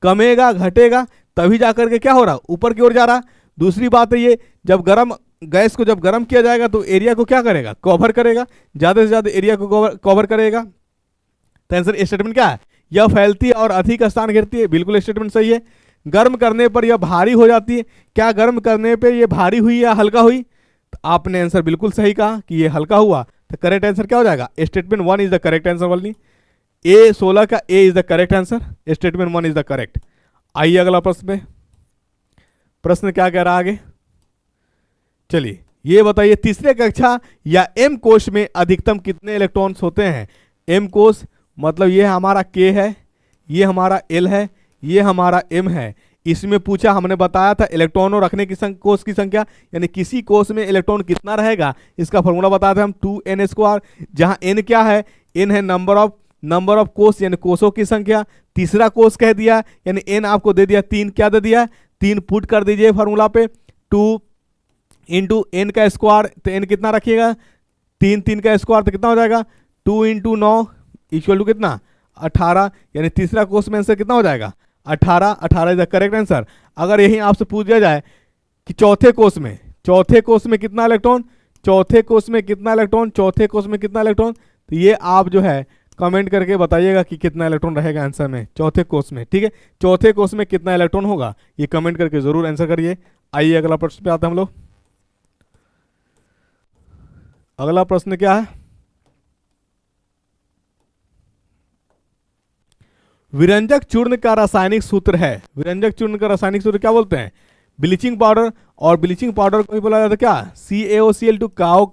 कमेगा, घटेगा, तभी जाकर के क्या हो रहा है? ऊपर की ओर जा रहा। दूसरी बात है, ये जब गर्म गैस को जब गर्म किया जाएगा तो एरिया को क्या करेगा? कवर करेगा, ज्यादा से ज्यादा एरिया को कवर करेगा। तो आंसर स्टेटमेंट क्या है? यह फैलती है और अधिक स्थान घेरती है। बिल्कुल स्टेटमेंट सही है। गर्म करने पर यह भारी हो जाती है। क्या गर्म करने पर यह भारी हुई या हल्का हुई? तो आपने आंसर बिल्कुल सही कहा कि यह हल्का हुआ। तो करेक्ट आंसर क्या हो जाएगा? Statement 1 is the correct answer. वाली ए 16 का A is the correct answer. Statement 1 is the correct. आइए अगला प्रश्न पे। प्रश्न क्या कह रहा है आगे? चलिए ये बताइए, तीसरे कक्षा या एम कोश में अधिकतम कितने इलेक्ट्रॉन्स होते हैं? एम कोश मतलब ये हमारा के है, ये हमारा एल है, ये हमारा एम है। इसमें पूछा, हमने बताया था इलेक्ट्रॉनों रखने की कोष की संख्या, यानी किसी कोष में इलेक्ट्रॉन कितना रहेगा, इसका फॉर्मूला बताया था हम 2n²। जहां n क्या है? n है नंबर ऑफ कोष, यानी कोषों की संख्या। तीसरा कोष कह दिया, यानी n आपको दे दिया 3। क्या दे दिया? 3 पुट कर दीजिए फॉर्मूला पे। 2 इंटू n का स्क्वायर, तो n कितना रखिएगा? 3 का स्क्वायर तो कितना हो जाएगा? 2 इंटू 9 इक्वल टू कितना? 18। यानी तीसरा कोष में आंसर कितना हो जाएगा? 18। 18 इज द करेक्ट आंसर। अगर यही आपसे पूछ दिया जाए कि चौथे कोष में कितना इलेक्ट्रॉन, चौथे कोष में कितना इलेक्ट्रॉन, चौथे कोष में कितना इलेक्ट्रॉन, तो ये आप जो है कमेंट करके बताइएगा कि कितना इलेक्ट्रॉन रहेगा आंसर में चौथे कोष में। ठीक है, चौथे कोष में कितना इलेक्ट्रॉन होगा, ये कमेंट करके जरूर आंसर करिए। आइए अगला प्रश्न पे आते हैं हम लोग। अगला प्रश्न क्या है? विरंजक चूर्ण का रासायनिक सूत्र है। विरंजक चूर्ण का रासायनिक सूत्र क्या बोलते हैं? Bleaching powder. और ब्लीचिंग पाउडर को भी बोला जाता है क्या? CaOCl2, काओ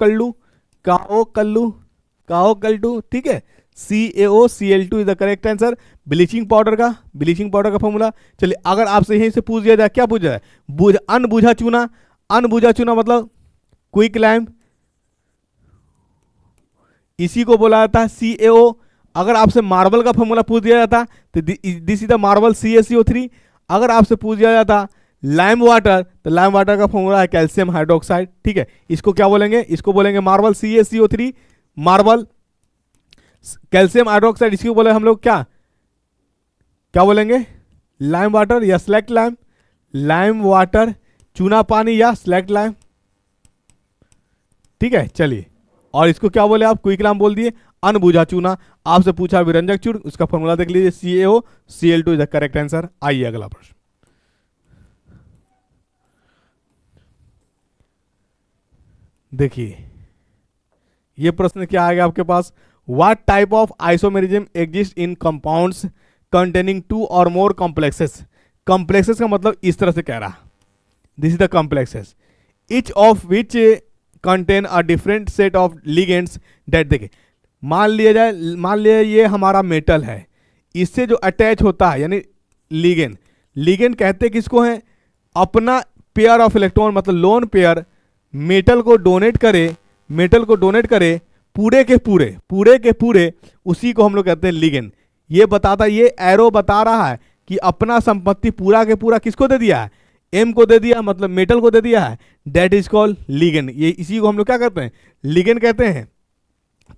कल्टू। ठीक है, CaOCl2 is the correct answer bleaching powder का फॉर्मूला। चलिए अगर आपसे यहीं से पूछ दिया जाए, क्या पूछ जाए? अनबुझा चूना। अनबुझा चूना मतलब क्विक लाइम, इसी को बोला जाता है CaO। अगर आपसे मार्बल का फॉर्मूला पूछ दिया जाता तो this is the marble CaCO3। अगर आपसे पूछ दिया जाता लाइम वाटर, तो लाइम वाटर का फॉर्मूला है कैल्शियम हाइड्रोक्साइड, ठीक है। इसको क्या बोलेंगे, इसको बोलेंगे marble, CaCO3 marble. Calcium hydroxide इसको बोले हम लोग क्या क्या बोलेंगे, लाइम वाटर या स्लैक्ट लाइम, लाइम वाटर, चूना पानी या स्लैक्ट लाइम, ठीक है। चलिए, और इसको क्या बोले आप, क्विक लाइम बोल दिए, अनबुझा चूना। आपसे पूछा विरंजक चूर्ण, उसका फॉर्मूला देख लीजिए, CaOCl2 is the correct answer. आइए अगला प्रश्न। देखिए ये प्रश्न क्या आ गया आपके पास, what type of isomerism exist in compounds containing two और मोर कॉम्प्लेक्सेस। कॉम्प्लेक्सेस का मतलब इस तरह से कह रहा, this is the complexes, each of which contain a different set of ligands that, देखिए मान लिया ये हमारा मेटल है, इससे जो अटैच होता है यानी लिगेंड, लिगेंड कहते किसको है, अपना पेयर ऑफ इलेक्ट्रॉन मतलब लोन पेयर मेटल को डोनेट करे पूरे के पूरे उसी को हम लोग कहते हैं लिगेंड। ये बताता, ये एरो बता रहा है कि अपना संपत्ति पूरा के पूरा किसको दे दिया है, एम को दे दिया, मतलब मेटल को दे दिया है, दैट इज कॉल्ड लिगेंड। ये इसी को हम लोग क्या कहते हैं, लिगेंड कहते हैं,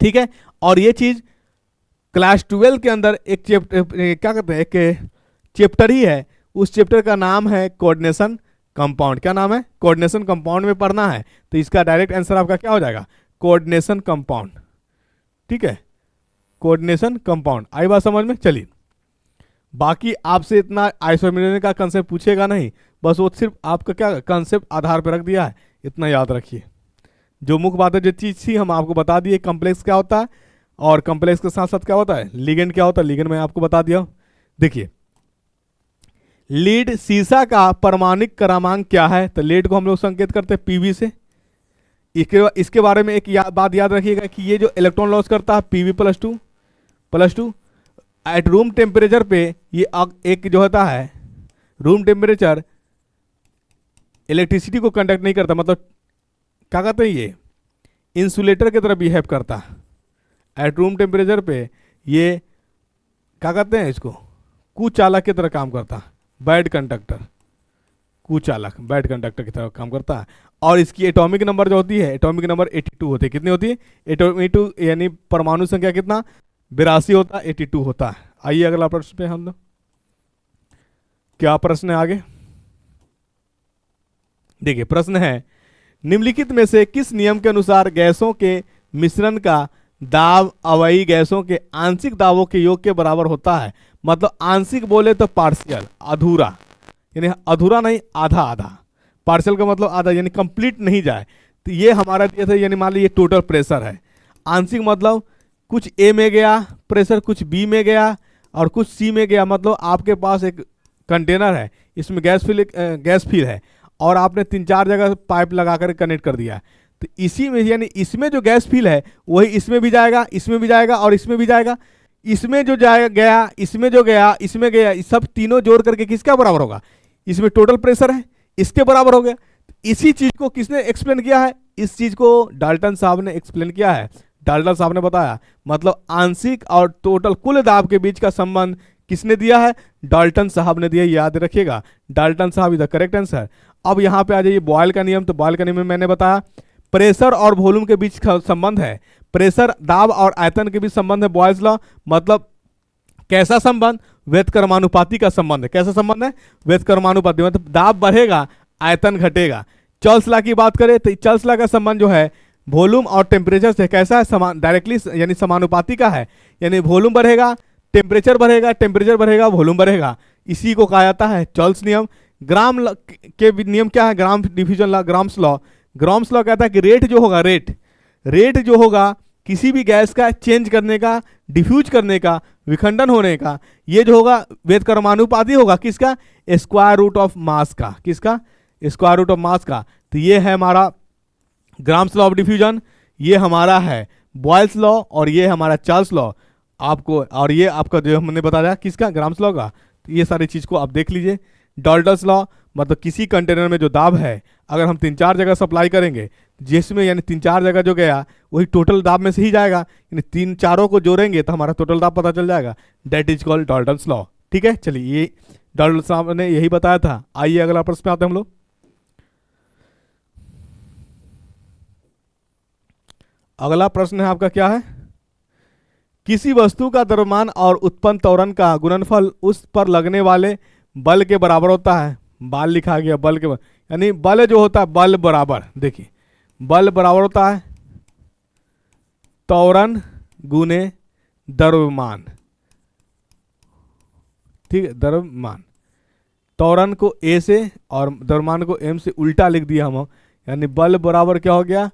ठीक है। और ये चीज क्लास 12 के अंदर एक चैप्टर क्या कहते हैं, एक चैप्टर ही है, उस चैप्टर का नाम है कोऑर्डिनेशन कंपाउंड। क्या नाम है, कोऑर्डिनेशन कंपाउंड में पढ़ना है, तो इसका डायरेक्ट आंसर आपका क्या हो जाएगा, कोऑर्डिनेशन कंपाउंड, ठीक है, कोऑर्डिनेशन कंपाउंड। आई बात समझ में। चलिए, बाकी आपसे इतना आइसोमेरिज्म का कंसेप्ट पूछेगा नहीं, बस वो सिर्फ आपका क्या कंसेप्ट आधार पर रख दिया है, इतना याद रखिए। जो मुख्य बात है, जो चीज़ थी हम आपको बता दिए, कॉम्प्लेक्स क्या होता है और कॉम्प्लेक्स के साथ साथ क्या होता है, लिगेंड क्या होता है, लिगेंड मैं आपको बता दिया। देखिए लीड सीसा का परमाणुक क्रमांक क्या है, तो लीड को हम लोग संकेत करते हैं Pb से। इसके बारे में एक बात याद रखिएगा कि ये जो इलेक्ट्रॉन लॉस करता है Pb+2 एट रूम टेम्परेचर पे, ये एक जो होता है रूम टेम्परेचर इलेक्ट्रिसिटी को कंडक्ट नहीं करता, मतलब क्या कहते हैं, ये इंसुलेटर की तरह बिहेव करता है। एट रूम टेम्परेचर पे ये क्या कहते हैं, इसको कुचालक की तरह काम करता है, बैड कंडक्टर, कुचालक बैड कंडक्टर की तरह काम करता है। और इसकी एटॉमिक नंबर जो होती है, एटॉमिक नंबर 82 होती है। कितनी होती है, 82, यानी परमाणु संख्या कितना, 82 होता है, 82 होता है। आइए अगला प्रश्न पे हम लोग, क्या प्रश्न है आगे। देखिए प्रश्न है, निम्नलिखित में से किस नियम के अनुसार गैसों के मिश्रण का दाब अवयवी गैसों के आंशिक दाबों के योग के बराबर होता है। मतलब आंशिक बोले तो पार्शियल, अधूरा, यानी अधूरा नहीं, आधा आधा। पार्शियल का मतलब आधा, यानी कंप्लीट नहीं जाए। तो ये हमारा दिया था, यानी मान लीजिए टोटल प्रेशर है, आंशिक मतलब कुछ ए में गया प्रेशर, कुछ बी में गया और कुछ सी में गया। मतलब आपके पास एक कंटेनर है, इसमें गैस फिल है और आपने 3-4 जगह पाइप लगा कर कनेक्ट कर दिया, तो इसी में यानी इसमें जो गैस फिल है वही इसमें भी जाएगा, इसमें भी जाएगा और इसमें भी जाएगा। इसमें जो गया, इसमें जो गया, इसमें गया, सब तीनों जोड़ करके किसका बराबर होगा, इसमें टोटल प्रेशर है इसके बराबर हो गया। इसी चीज को किसने एक्सप्लेन किया है, इस चीज को डाल्टन साहब ने एक्सप्लेन किया है। डाल्टन साहब ने बताया, मतलब आंशिक और टोटल कुल दाब के बीच का संबंध किसने दिया है, डाल्टन साहब ने दिया, याद रखिएगा, डाल्टन साहब इज द करेक्ट आंसर। अब यहाँ पे आ जाइए बॉयल का नियम। तो बॉयल का नियम में मैंने बताया प्रेशर और वॉल्यूम के बीच का संबंध है, प्रेशर दाब और आयतन के बीच संबंध है बॉयल्स लॉ। मतलब कैसा संबंध, व्यतक्रमानुपाती का संबंध है। कैसा संबंध है, व्यतक्रमानुपाती, मतलब दाब बढ़ेगा आयतन घटेगा। चार्ल्स लॉ की बात करें तो चार्ल्स लॉ का संबंध जो है वॉल्यूम और टेम्परेचर से कैसा है, समान, डायरेक्टली यानी समानुपाती का है। यानी वॉल्यूम बढ़ेगा टेम्परेचर बढ़ेगा, टेम्परेचर बढ़ेगा वॉल्यूम बढ़ेगा। इसी को कहा जाता है चार्ल्स नियम। ग्राम के नियम क्या है, Graham diffusion law, Graham's law. Graham's law कहता है कि रेट जो होगा, रेट जो होगा किसी भी गैस का चेंज करने का, डिफ्यूज करने का, विखंडन होने का, ये जो होगा व्यतक्रमानुपाती होगा किसका, स्क्वायर रूट ऑफ मास का। किसका, स्क्वायर रूट ऑफ मास का। तो ये है हमारा ग्राम्स लॉ ऑफ डिफ्यूजन, ये हमारा है बॉयल्स लॉ और ये हमारा चार्ल्स लॉ आपको, और ये आपका जो हमने बताया किसका, ग्राम्स लॉ का। तो ये सारी चीज़ को आप देख लीजिए। डाल्टन्स लॉ मतलब किसी कंटेनर में जो दाब है अगर हम 3-4 जगह सप्लाई करेंगे, जिसमें यानी 3-4 जगह जो गया वही टोटल दाब में से ही जाएगा, यानी 3-4 को जोड़ेंगे तो हमारा टोटल दाब पता चल जाएगा। That is called Dalton's law. ठीक है, चलिए ये डॉक्टर साहब ने यही बताया था। आइए अगला प्रश्न पे आते हैं हम लोग। अगला प्रश्न है आपका क्या है, किसी वस्तु का द्रव्यमान और उत्पन्न त्वरण का गुणनफल उस पर लगने वाले बल के बराबर होता है। बल लिखा गया बल के यानी बल जो होता है बल बराबर, देखिए बल बराबर होता है त्वरण गुने द्रव्यमान। ठीक है, द्रव्यमान, त्वरण को ए से और द्रव्यमान को एम से उल्टा लिख दिया हम, यानी बल बराबर क्या हो गया,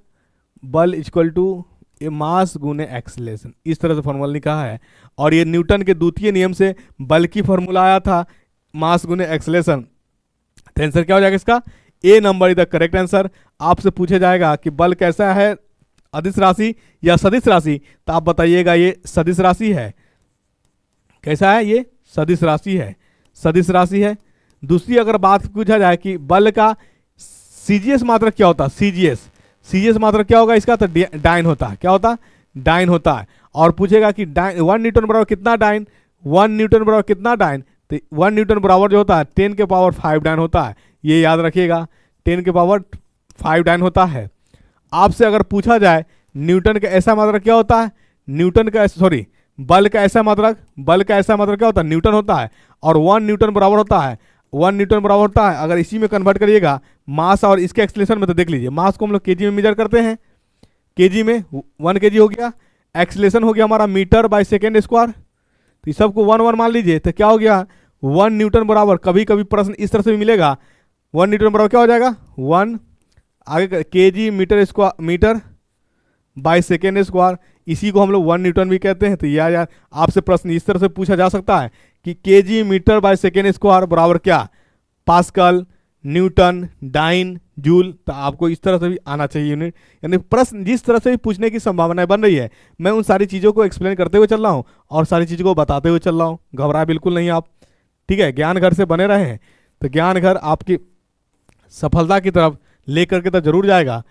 बल इक्वल टू ए मास गुने एक्सीलरेशन, इस तरह से फॉर्मूला लिखा है। और ये न्यूटन के द्वितीय नियम से बल की फॉर्मूला आया था मास गुने एक्सीलरेशन। तो आंसर क्या हो जाएगा इसका, A number is the correct answer. आपसे पूछा जाएगा कि बल कैसा है, अदिश राशि या सदिश राशि, तो आप बताइएगा ये सदिश राशि है। कैसा है, ये सदिश राशि है, सदिश राशि है। दूसरी अगर बात पूछा जाए कि बल का सीजीएस मात्रक क्या होता है, सीजीएस मात्रक क्या होगा इसका, तो डाइन होता है। क्या होता है, डाइन होता है। और पूछेगा कि डाइन 1 न्यूटन बराबर कितना डाइन, 1 न्यूटन बराबर कितना डाइन, तो 1 न्यूटन बराबर जो होता है 10 के पावर 5 डाइन होता है। ये याद रखिएगा, 10 के पावर 5 डाइन होता है। आपसे अगर पूछा जाए न्यूटन का ऐसा मात्रक क्या होता है, न्यूटन का सॉरी बल का ऐसा मात्रक, बल का ऐसा मात्रक क्या होता है, न्यूटन होता है। और 1 न्यूटन बराबर होता है, 1 न्यूटन बराबर होता है, अगर इसी में कन्वर्ट करिएगा मास और इसके एक्सीलरेशन में, तो देख लीजिए मास को हम लोग केजी में मेजर करते हैं, केजी में 1 केजी हो गया, एक्सीलरेशन हो गया हमारा मीटर बाय सेकेंड स्क्वायर, तो इस सबको 1 मान लीजिए, तो क्या हो गया 1 न्यूटन बराबर, कभी कभी प्रश्न इस तरह से भी मिलेगा, 1 न्यूटन बराबर क्या हो जाएगा 1 आगे KG metre square, metre by second square, इसी को हम लोग 1 न्यूटन भी कहते हैं। तो यार आपसे प्रश्न इस तरह से पूछा जा सकता है कि KG metre by second square बराबर क्या, पास्कल, न्यूटन, डाइन, जूल। तो आपको इस तरह से भी आना चाहिए यूनिट, यानी प्रश्न जिस तरह से भी पूछने की संभावनाएं बन रही है, मैं उन सारी चीज़ों को एक्सप्लेन करते हुए चल रहा हूँ और सारी चीज़ों को बताते हुए चल रहा हूँ। घबराए बिल्कुल नहीं आप, ठीक है। ज्ञान घर से बने रहे हैं तो ज्ञान घर आपकी सफलता की तरफ लेकर के तो जरूर जाएगा,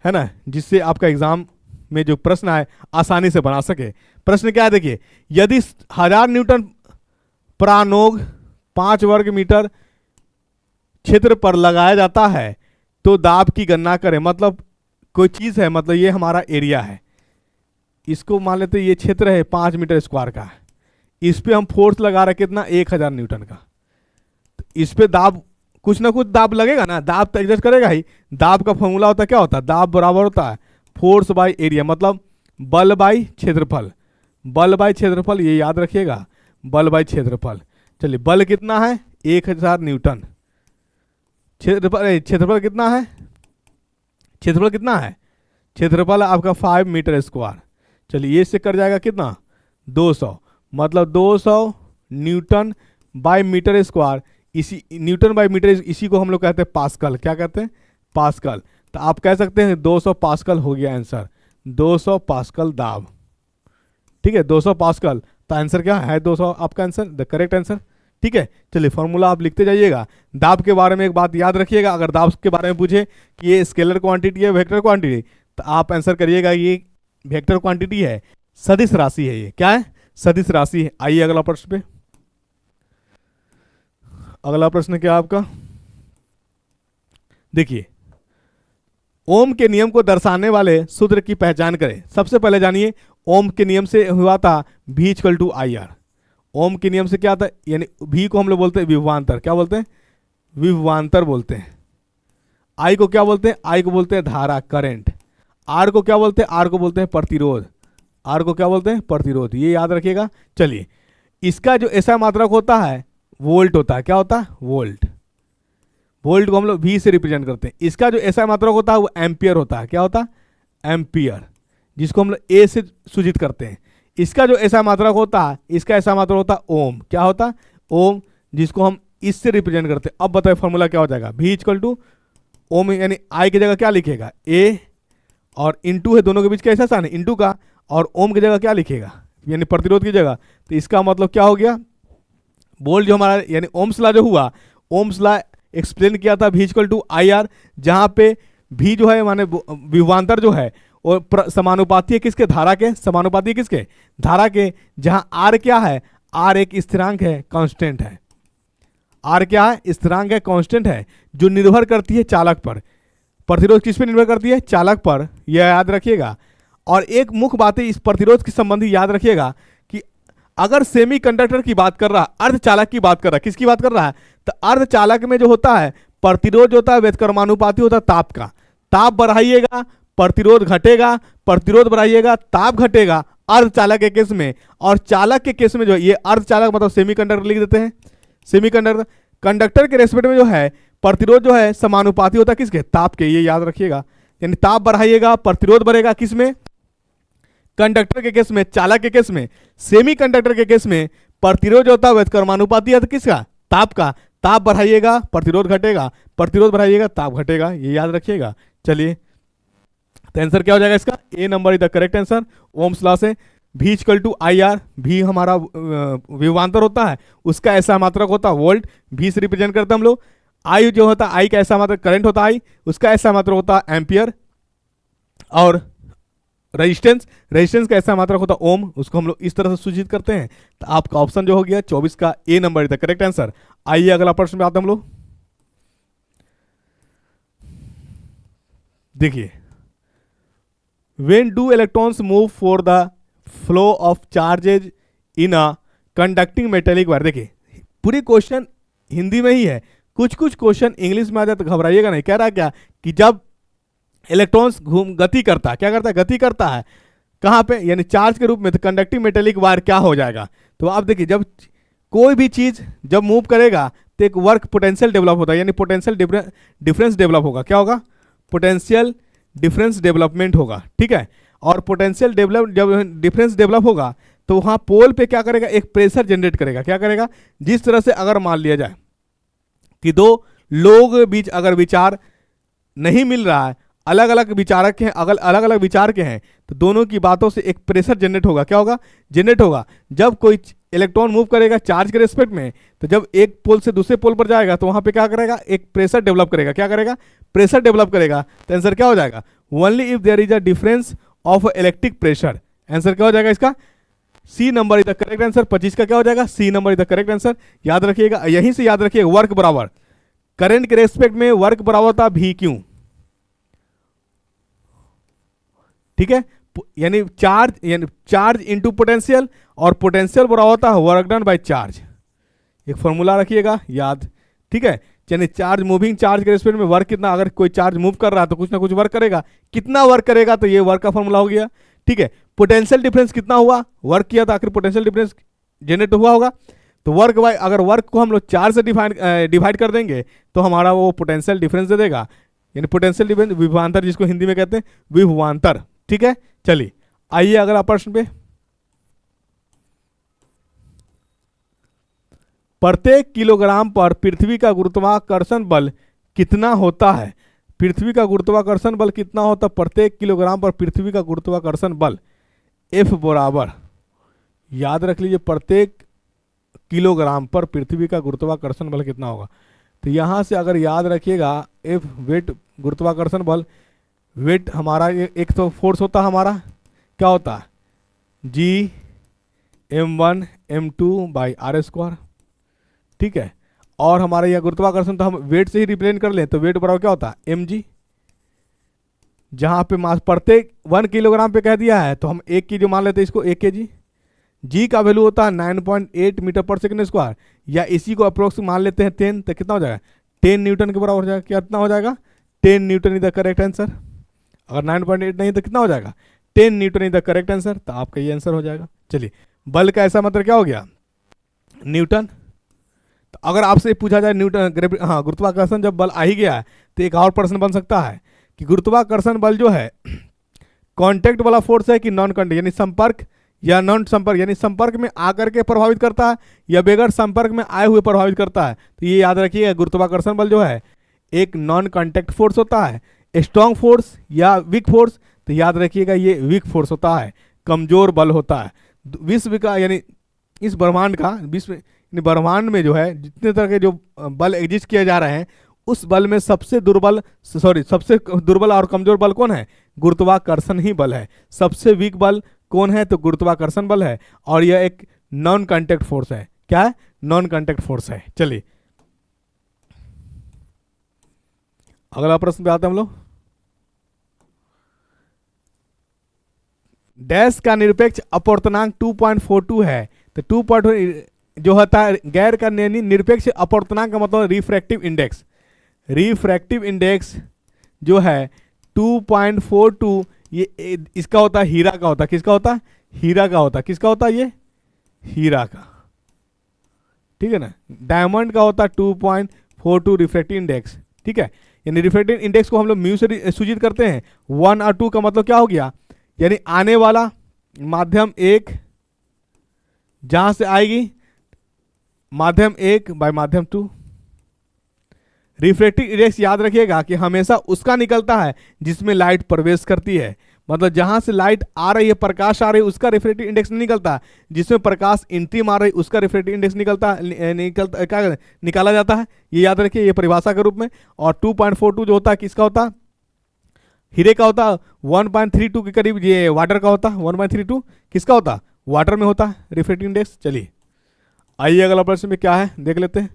है ना, जिससे आपका एग्जाम में जो प्रश्न आए आसानी से बना सके। प्रश्न क्या है देखिए, यदि 1000 न्यूटन प्राणोग 5 वर्ग मीटर क्षेत्र पर लगाया जाता है तो दाब की गणना करें। मतलब कोई चीज है, मतलब ये हमारा एरिया है, इसको मान लेते ये क्षेत्र है 5 मीटर स्क्वायर का, इस पे हम फोर्स लगा रहे कितना 1000 न्यूटन का, तो इस पे दाब कुछ ना कुछ दाब लगेगा ना, दाब तो एडजस्ट करेगा ही। दाब का फॉर्मूला होता है क्या होता है, दाब बराबर होता है फोर्स बाय एरिया, मतलब बल बाय क्षेत्रफल, बल बाय क्षेत्रफल, ये याद रखिएगा, बल बाय क्षेत्रफल। चलिए बल कितना है 1000 न्यूटन, क्षेत्रफल कितना है, क्षेत्रफल कितना है, क्षेत्रफल आपका 5 मीटर स्क्वायर। चलिए ये से कर जाएगा कितना 200, मतलब 200 न्यूटन बाय मीटर स्क्वायर। इसी न्यूटन बाय मीटर इसी को हम लोग कहते हैं पास्कल। क्या कहते हैं, पास्कल। तो आप कह सकते हैं 200 पास्कल हो गया आंसर, 200 पास्कल दाब, ठीक है 200 पास्कल। तो आंसर क्या है 200 आपका आंसर, द करेक्ट आंसर, ठीक है। चलिए फॉर्मूला आप लिखते जाइएगा। दाब के बारे में एक बात याद रखिएगा, अगर दाब के बारे में पूछे कि ये स्केलर क्वांटिटी है वेक्टर क्वांटिटी, तो आप आंसर करिएगा ये वेक्टर क्वांटिटी है, सदिश राशि है, ये क्या है सदिश राशि है। आइए अगला प्रश्न पे, अगला प्रश्न क्या आपका, देखिए ओम के नियम को दर्शाने वाले सूत्र की पहचान करें। सबसे पहले जानिए ओम के नियम से हुआ था V = IR। ओम के नियम से क्या था, यानी V को हम लोग बोलते हैं विभवांतर, क्या बोलते हैं विभवांतर बोलते हैं। I को क्या बोलते हैं, I को बोलते हैं धारा करंट। R को क्या बोलते हैं, R को बोलते हैं प्रतिरोध, R को क्या बोलते हैं प्रतिरोध, ये याद रखिएगा। चलिए इसका जो ऐसा मात्रक होता है वोल्ट होता है, क्या होता है वोल्ट, वोल्ट को हम लोग V से रिप्रेजेंट करते हैं। इसका जो ऐसा मात्रक होता है वो एम्पियर होता है, क्या होता है एम्पियर, जिसको हम लोग A से सूचित करते हैं। इसका जो ऐसा मात्रक होता है, इसका ऐसा मात्रक होता है ओम, क्या होता है ओम, जिसको हम इससे रिप्रेजेंट करते हैं। अब बताए फॉर्मूला क्या हो जाएगा, V = ओम, यानी I की जगह क्या लिखेगा A, और इंटू है दोनों के बीच कैसा साइन है इंटू का, और ओम की जगह क्या लिखेगा यानी प्रतिरोध की जगह। तो इसका मतलब क्या हो गया, वोल्ट जो हमारा यानी ओम्स लॉ जो हुआ, ओम्स लॉ एक्सप्लेन किया था V = IR, जहाँ पे V जो है माने विभवांतर जो है और समानुपाती है किसके, धारा के, समानुपाती है किसके धारा के, जहाँ R क्या है, R एक स्थिरांक है, कांस्टेंट है। आर क्या है? स्थिरांक है, कांस्टेंट है, जो निर्भर करती है चालक पर। प्रतिरोध किस पे निर्भर करती है? चालक पर, यह याद रखिएगा। और एक मुख्य बात है इस प्रतिरोध के संबंधी याद रखिएगा कि अगर सेमीकंडक्टर की बात कर रहा है, अर्धचालक की बात कर रहा है, किसकी बात कर रहा है? तो अर्धचालक में जो होता है प्रतिरोध होता है व्यतिक्रमानुपाती होता है ताप का। ताप बढ़ाइएगा प्रतिरोध घटेगा, प्रतिरोध बढ़ाइएगा ताप घटेगा अर्धचालक के केस में। और चालक के केस में जो ये अर्धचालक मतलब सेमीकंडक्टर लिख देते हैं, सेमीकंडक्टर। कंडक्टर के रेस्पेक्ट में जो है प्रतिरोध जो है समानुपाती होता है किसके? ताप के, ये याद रखिएगा। यानी ताप बढ़ाइएगा प्रतिरोध बढ़ेगा, किसमें? कंडक्टर के केस में। चालक के केस में, सेमीकंडक्टर के केस में प्रतिरोध होता है व्यतिक्रमानुपाती है तो किसका? ताप का। ताप बढ़ाइएगा प्रतिरोध घटेगा, प्रतिरोध बढ़ाइएगा ताप घटेगा, ये याद रखिएगा। चलिए तो आंसर क्या हो जाएगा इसका? A number is the correct answer. Ohm's law से V equal to I R, भी हमारा विभवांतर होता है, उसका ऐसा मात्रक होता है वोल्ट, V से रिप्रेजेंट करते हैं हम लोग। आई जो होता है, आई का ऐसा मात्रक करंट होता है आई, उसका ऐसा मात्रक होता है एम्पियर। और रेजिस्टेंस, रेजिस्टेंस का ऐसा मात्रक होता है ओम, उसको हम लोग इस तरह से सूचित करते हैं। तो आपका ऑप्शन जो हो गया 24 का A number is the correct answer. आइए अगला प्रश्न पे आते हैं हम लोग। देखिए, when do electrons move for the flow of charges in a conducting metallic wire? देखिए पूरी क्वेश्चन हिंदी में ही है, कुछ कुछ क्वेश्चन इंग्लिश में आ जाए तो घबराइएगा नहीं। कह रहा है क्या कि जब इलेक्ट्रॉन्स गति करता है, क्या करता है? गति करता है कहाँ पे? यानी चार्ज के रूप में, तो कंडक्टिंग मेटेलिक वायर क्या हो जाएगा? तो आप देखिए जब कोई भी चीज जब मूव करेगा तो एक वर्क पोटेंशियल डेवलप होता है, यानी पोटेंशियल डिफरेंस डेवलप होगा। क्या होगा? पोटेंशियल डिफरेंस डेवलपमेंट होगा, ठीक है। और पोटेंशियल डिफरेंस डेवलप होगा तो वहां पोल पे क्या करेगा? एक प्रेशर जनरेट करेगा। क्या करेगा? जिस तरह से अगर मान लिया जाए कि दो लोग बीच अगर विचार नहीं मिल रहा है, अलग अलग विचारक के हैं, अगर अलग अलग विचार के हैं, तो दोनों की बातों से एक प्रेशर जनरेट होगा। क्या होगा? जनरेट होगा। जब कोई इलेक्ट्रॉन मूव करेगा चार्ज के रेस्पेक्ट में, तो जब एक पोल से दूसरे पोल पर जाएगा तो वहां पे क्या करेगा? एक प्रेशर डेवलप करेगा। क्या करेगा? प्रेशर डेवलप करेगा। तो आंसर क्या हो जाएगा? Only if there is a difference of electric pressure. Answer क्या हो जाएगा इसका? C number is the correct answer. 25 का क्या हो जाएगा? C number is the correct answer. याद रखिएगा, यहीं से याद रखिएगा, वर्क बराबर करंट के रेस्पेक्ट में वर्क बराबर होता भी क्यू, ठीक है। यानी चार्ज इंटू पोटेंशियल, और पोटेंशियल बराबर होता है वर्क डन बाय चार्ज। एक फॉर्मूला रखिएगा याद, ठीक है। यानी चार्ज, मूविंग चार्ज के रेस्पेक्ट में वर्क कितना, अगर कोई चार्ज मूव कर रहा है तो कुछ ना कुछ वर्क करेगा, कितना वर्क करेगा, तो ये वर्क का फॉर्मूला हो गया, ठीक है। पोटेंशियल डिफरेंस कितना हुआ, वर्क किया था, आखिर पोटेंशियल डिफरेंस जनरेट हुआ होगा, तो वर्क बाय, अगर वर्क को हम लोग चार्ज से डिवाइड कर देंगे तो हमारा वो पोटेंशियल डिफरेंस दे देगा। यानी पोटेंशियल डिफरेंस विभवांतर, जिसको हिंदी में कहते हैं विभवांतर, ठीक है। चलिए आइए अगला प्रश्न पे। प्रत्येक किलोग्राम पर पृथ्वी का गुरुत्वाकर्षण बल कितना होता है? पृथ्वी का गुरुत्वाकर्षण बल कितना होता है? प्रत्येक किलोग्राम पर पृथ्वी का गुरुत्वाकर्षण बल F बराबर, याद रख लीजिए, प्रत्येक किलोग्राम पर पृथ्वी का गुरुत्वाकर्षण बल कितना होगा। तो यहां से अगर याद रखिएगा, F वेट, गुरुत्वाकर्षण बल, वेट हमारा एक तो फोर्स होता है हमारा, क्या होता है? G m1 m2 by are square, ठीक है। और हमारा यह गुरुत्वाकर्षण तो हम वेट से ही रिप्रेजेंट कर लें, तो वेट बराबर क्या होता है? mg। जहां पे मास प्रत्येक 1 किलोग्राम पे कह दिया है तो हम 1 kg मान लेते हैं इसको, 1 kg। जी का वैल्यू होता है 9.8 मीटर पर सेकंड स्क्वायर, या इसी को अप्रोक्स मान लेते हैं 10, तो कितना हो जाएगा? 10 न्यूटन के बराबर हो जाएगा। कितना हो जाएगा? 10 Newton is the correct answer. अगर 9.8 नहीं तो कितना हो जाएगा? 10 Newton is the correct answer. तो आपका ये आंसर हो जाएगा। चलिए, बल का ऐसा मतलब क्या हो गया? न्यूटन। तो अगर आपसे पूछा जाए न्यूटन, हाँ, गुरुत्वाकर्षण जब बल आ ही गया है तो एक और प्रश्न बन सकता है कि गुरुत्वाकर्षण बल जो है कांटेक्ट वाला फोर्स है कि नॉन कांटेक्ट, यानी संपर्क या नॉन संपर्क, यानी संपर्क में आकर के प्रभावित करता है या बगैर संपर्क में आए हुए प्रभावित करता है। तो ये याद रखिएगा, गुरुत्वाकर्षण बल जो है एक नॉन कांटेक्ट फोर्स होता है। स्ट्रॉन्ग फोर्स या वीक फोर्स, तो याद रखिएगा ये वीक फोर्स होता है, कमजोर बल होता है। विश्व का, यानी इस ब्रह्मांड का, विश्व ब्रह्मांड में जो है जितने तरह के जो बल एग्जिस्ट किए जा रहे हैं, उस बल में सबसे दुर्बल और कमजोर बल कौन है? गुरुत्वाकर्षण ही बल है। सबसे वीक बल कौन है? तो गुरुत्वाकर्षण बल है। और यह एक नॉन कांटेक्ट फोर्स है। क्या है? नॉन कांटेक्ट फोर्स है। चलिए अगला प्रश्न पे आते हैं हम लोग। डैश का निरपेक्ष अपवर्तनांक 2.42 है। तो 2. जो होता है गैर का निरपेक्ष अपवर्तनांक का मतलब रिफ्रैक्टिव इंडेक्स। रिफ्रैक्टिव इंडेक्स जो है 2.42, ये इसका होता है हीरा का होता है। किसका होता है? हीरा का होता है। किसका होता है? ये हीरा का, ठीक है ना। डायमंड का होता है 2.42 रिफ्रैक्टिव इंडेक्स, ठीक है। यानी रिफ्रैक्टिव इंडेक्स को हम लोग म्यू से सूचित करते हैं। 1 और 2 का मतलब क्या हो गया? यानी आने वाला माध्यम 1 जहां से आएगी माध्यम 1 बाय माध्यम 2। रिफ्रैक्टिव इंडेक्स याद रखिएगा कि हमेशा उसका निकलता है जिसमें लाइट प्रवेश करती है। मतलब जहां से लाइट आ रही है, प्रकाश आ रही है, उसका रिफ्रैक्टिव इंडेक्स नहीं निकलता। जिसमें प्रकाश एंट्री मार रही है उसका रिफ्रैक्टिव इंडेक्स क्या निकाला जाता है, ये याद रखिए, ये परिभाषा के रूप में। और 2.42 जो होता है किसका होता है? हीरे का होता है। 1.32 के करीब ये वाटर का होता है। 1.32 किसका होता है? वाटर में होता है रिफ्रैक्टिव इंडेक्स। चलिए आइए अगला प्रश्न में क्या है देख लेते हैं।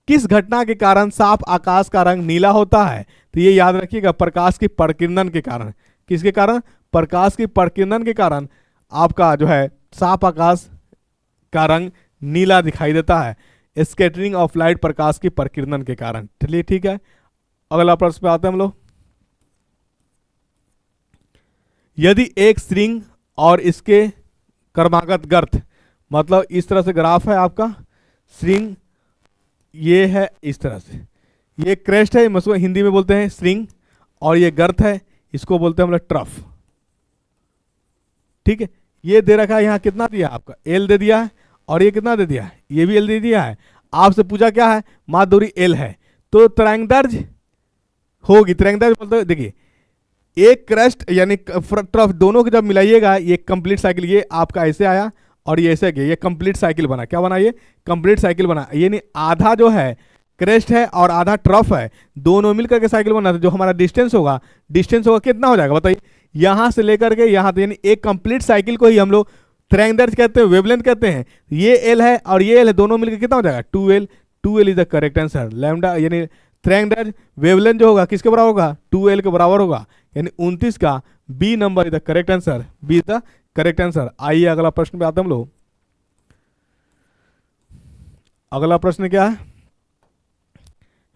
किस घटना के कारण साफ आकाश का रंग नीला होता है? तो ये याद रखिएगा, प्रकाश की प्रकीर्णन के कारण। किसके कारण? प्रकाश की प्रकीर्णन के कारण आपका जो है साफ आकाश का रंग नीला दिखाई देता है। स्कैटरिंग ऑफ लाइट प्रकाश की प्रकीर्णन के कारण। चलिए ठीक है, अगला प्रश्न पे आते हैं हम लोग। यदि एक श्रृंग और इसके क्रमागत गर्त, मतलब इस तरह से ग्राफ है आपका, श्रृंग ये है इस तरह से, ये क्रेस्ट है, इसको हिंदी में बोलते हैं श्रृंग, और ये गर्त है, इसको बोलते हैं हम लोग ट्रफ, ठीक है। ये दे रखा है, यहाँ कितना दिया आपका? एल दे दिया है, और ये कितना दे दिया है? ये भी एल दे दिया है। आपसे पूछा क्या है? माध्य दूरी एल है, तो तरंगदैर्घ्य होगी। तरंगदैर्घ्य मतलब देखिए, एक क्रस्ट यानी ट्रफ दोनों को जब मिलाइएगा, ये कंप्लीट साइकिल, ये आपका ऐसे आया और ये ऐसे गया, ये कंप्लीट साइकिल बना। क्या बना? ये कंप्लीट साइकिल बना। यानी आधा जो है क्रेस्ट है और आधा ट्रफ है, दोनों मिलकर के साइकिल बना। जो हमारा डिस्टेंस होगा कितना हो जाएगा बताइए? यहां से लेकर के यहां तक, यानी एक कंप्लीट साइकिल को ही हम लोग तरंगदैर्घ्य कहते हैं, वेवलेंथ कहते हैं। ये एल है और ये एल है, दोनों मिलकर कितना हो जाएगा? 2L। 2L is the correct answer. Lambda यानी तरंगदैर्घ्य वेवलेंथ जो होगा किसके बराबर होगा? 2L के बराबर होगा। यानी 29 का B number is the correct answer. B is the correct answer. आइए अगला प्रश्न पे आते हम लोग। अगला प्रश्न क्या है?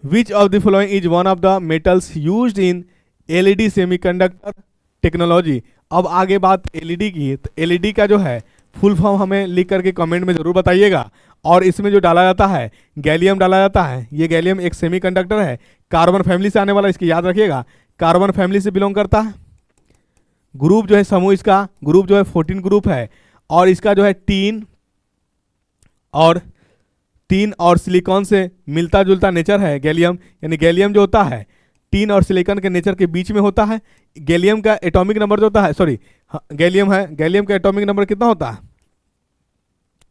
Which of the following is one of the metals used in LED semiconductor technology. अब आगे बात एलईडी की, तो एलईडी का जो है फुल फॉर्म हमें लिख करके कमेंट में जरूर बताइएगा। और इसमें जो डाला जाता है गैलियम डाला जाता है। ये गैलियम एक सेमीकंडक्टर है, कार्बन फैमिली से आने वाला, इसकी याद रखिएगा, कार्बन फैमिली से बिलोंग करता है। ग्रुप जो है समूह, इसका ग्रुप जो है 14 ग्रुप है। और इसका जो है टीन और सिलिकॉन से मिलता जुलता नेचर है गैलियम। यानी गैलियम जो होता है टीन और सिलिकॉन के नेचर के बीच में होता है। गैलियम का एटॉमिक नंबर जो होता है, सॉरी गैलियम है, गैलियम का एटॉमिक नंबर कितना होता है?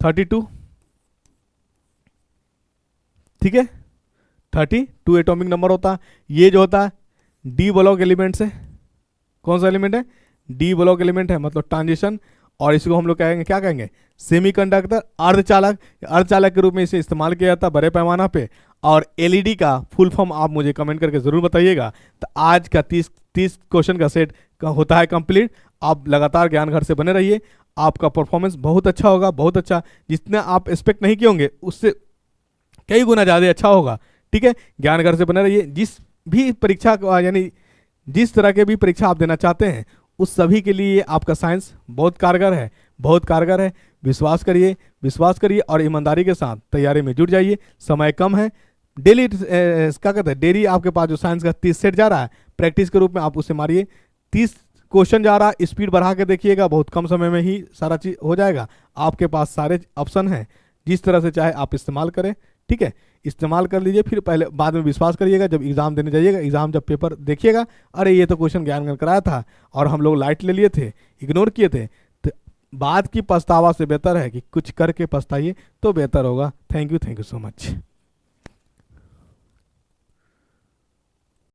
32, ठीक है, 32 एटॉमिक नंबर होता है। ये जो होता है डी ब्लॉक एलिमेंट से, कौन सा एलिमेंट है? डी ब्लॉक एलिमेंट है, मतलब ट्रांजिशन। और इसको हम लोग कहेंगे, क्या कहेंगे? सेमीकंडक्टर, अर्धचालक। अर्धचालक के रूप में इसे इस्तेमाल किया जाता है बड़े पैमाना पे। और एलईडी का फुल फॉर्म आप मुझे कमेंट करके जरूर बताइएगा। तो आज का 30 क्वेश्चन का सेट का होता है कंप्लीट। आप लगातार ज्ञान घर से बने रहिए, आपका परफॉर्मेंस बहुत अच्छा होगा, बहुत अच्छा। जितना आप एक्सपेक्ट नहीं किए होंगे उससे कई गुना ज़्यादा अच्छा होगा, ठीक है। ज्ञान घर से बने रहिए। जिस भी परीक्षा यानी जिस तरह के भी परीक्षा आप देना चाहते हैं उस सभी के लिए आपका साइंस बहुत कारगर है, बहुत कारगर है। विश्वास करिए और ईमानदारी के साथ तैयारी में जुट जाइए। समय कम है, डेली क्या कहते हैं, डेली आपके पास जो साइंस का 30 सेट जा रहा है प्रैक्टिस के रूप में, आप उसे मारिए। 30 क्वेश्चन जा रहा है, स्पीड बढ़ा के देखिएगा, बहुत कम समय में ही सारा चीज़ हो जाएगा। आपके पास सारे ऑप्शन हैं, जिस तरह से चाहे आप इस्तेमाल करें, ठीक है। इस्तेमाल कर लीजिए, फिर पहले बाद में विश्वास करिएगा। जब एग्ज़ाम देने जाइएगा, एग्ज़ाम जब पेपर देखिएगा, अरे ये तो क्वेश्चन ज्ञान कराया था और हम लोग लाइट ले लिए थे, इग्नोर किए थे, तो बाद की पछतावा से बेहतर है कि कुछ करके पछताइए तो बेहतर होगा। Thank you so much.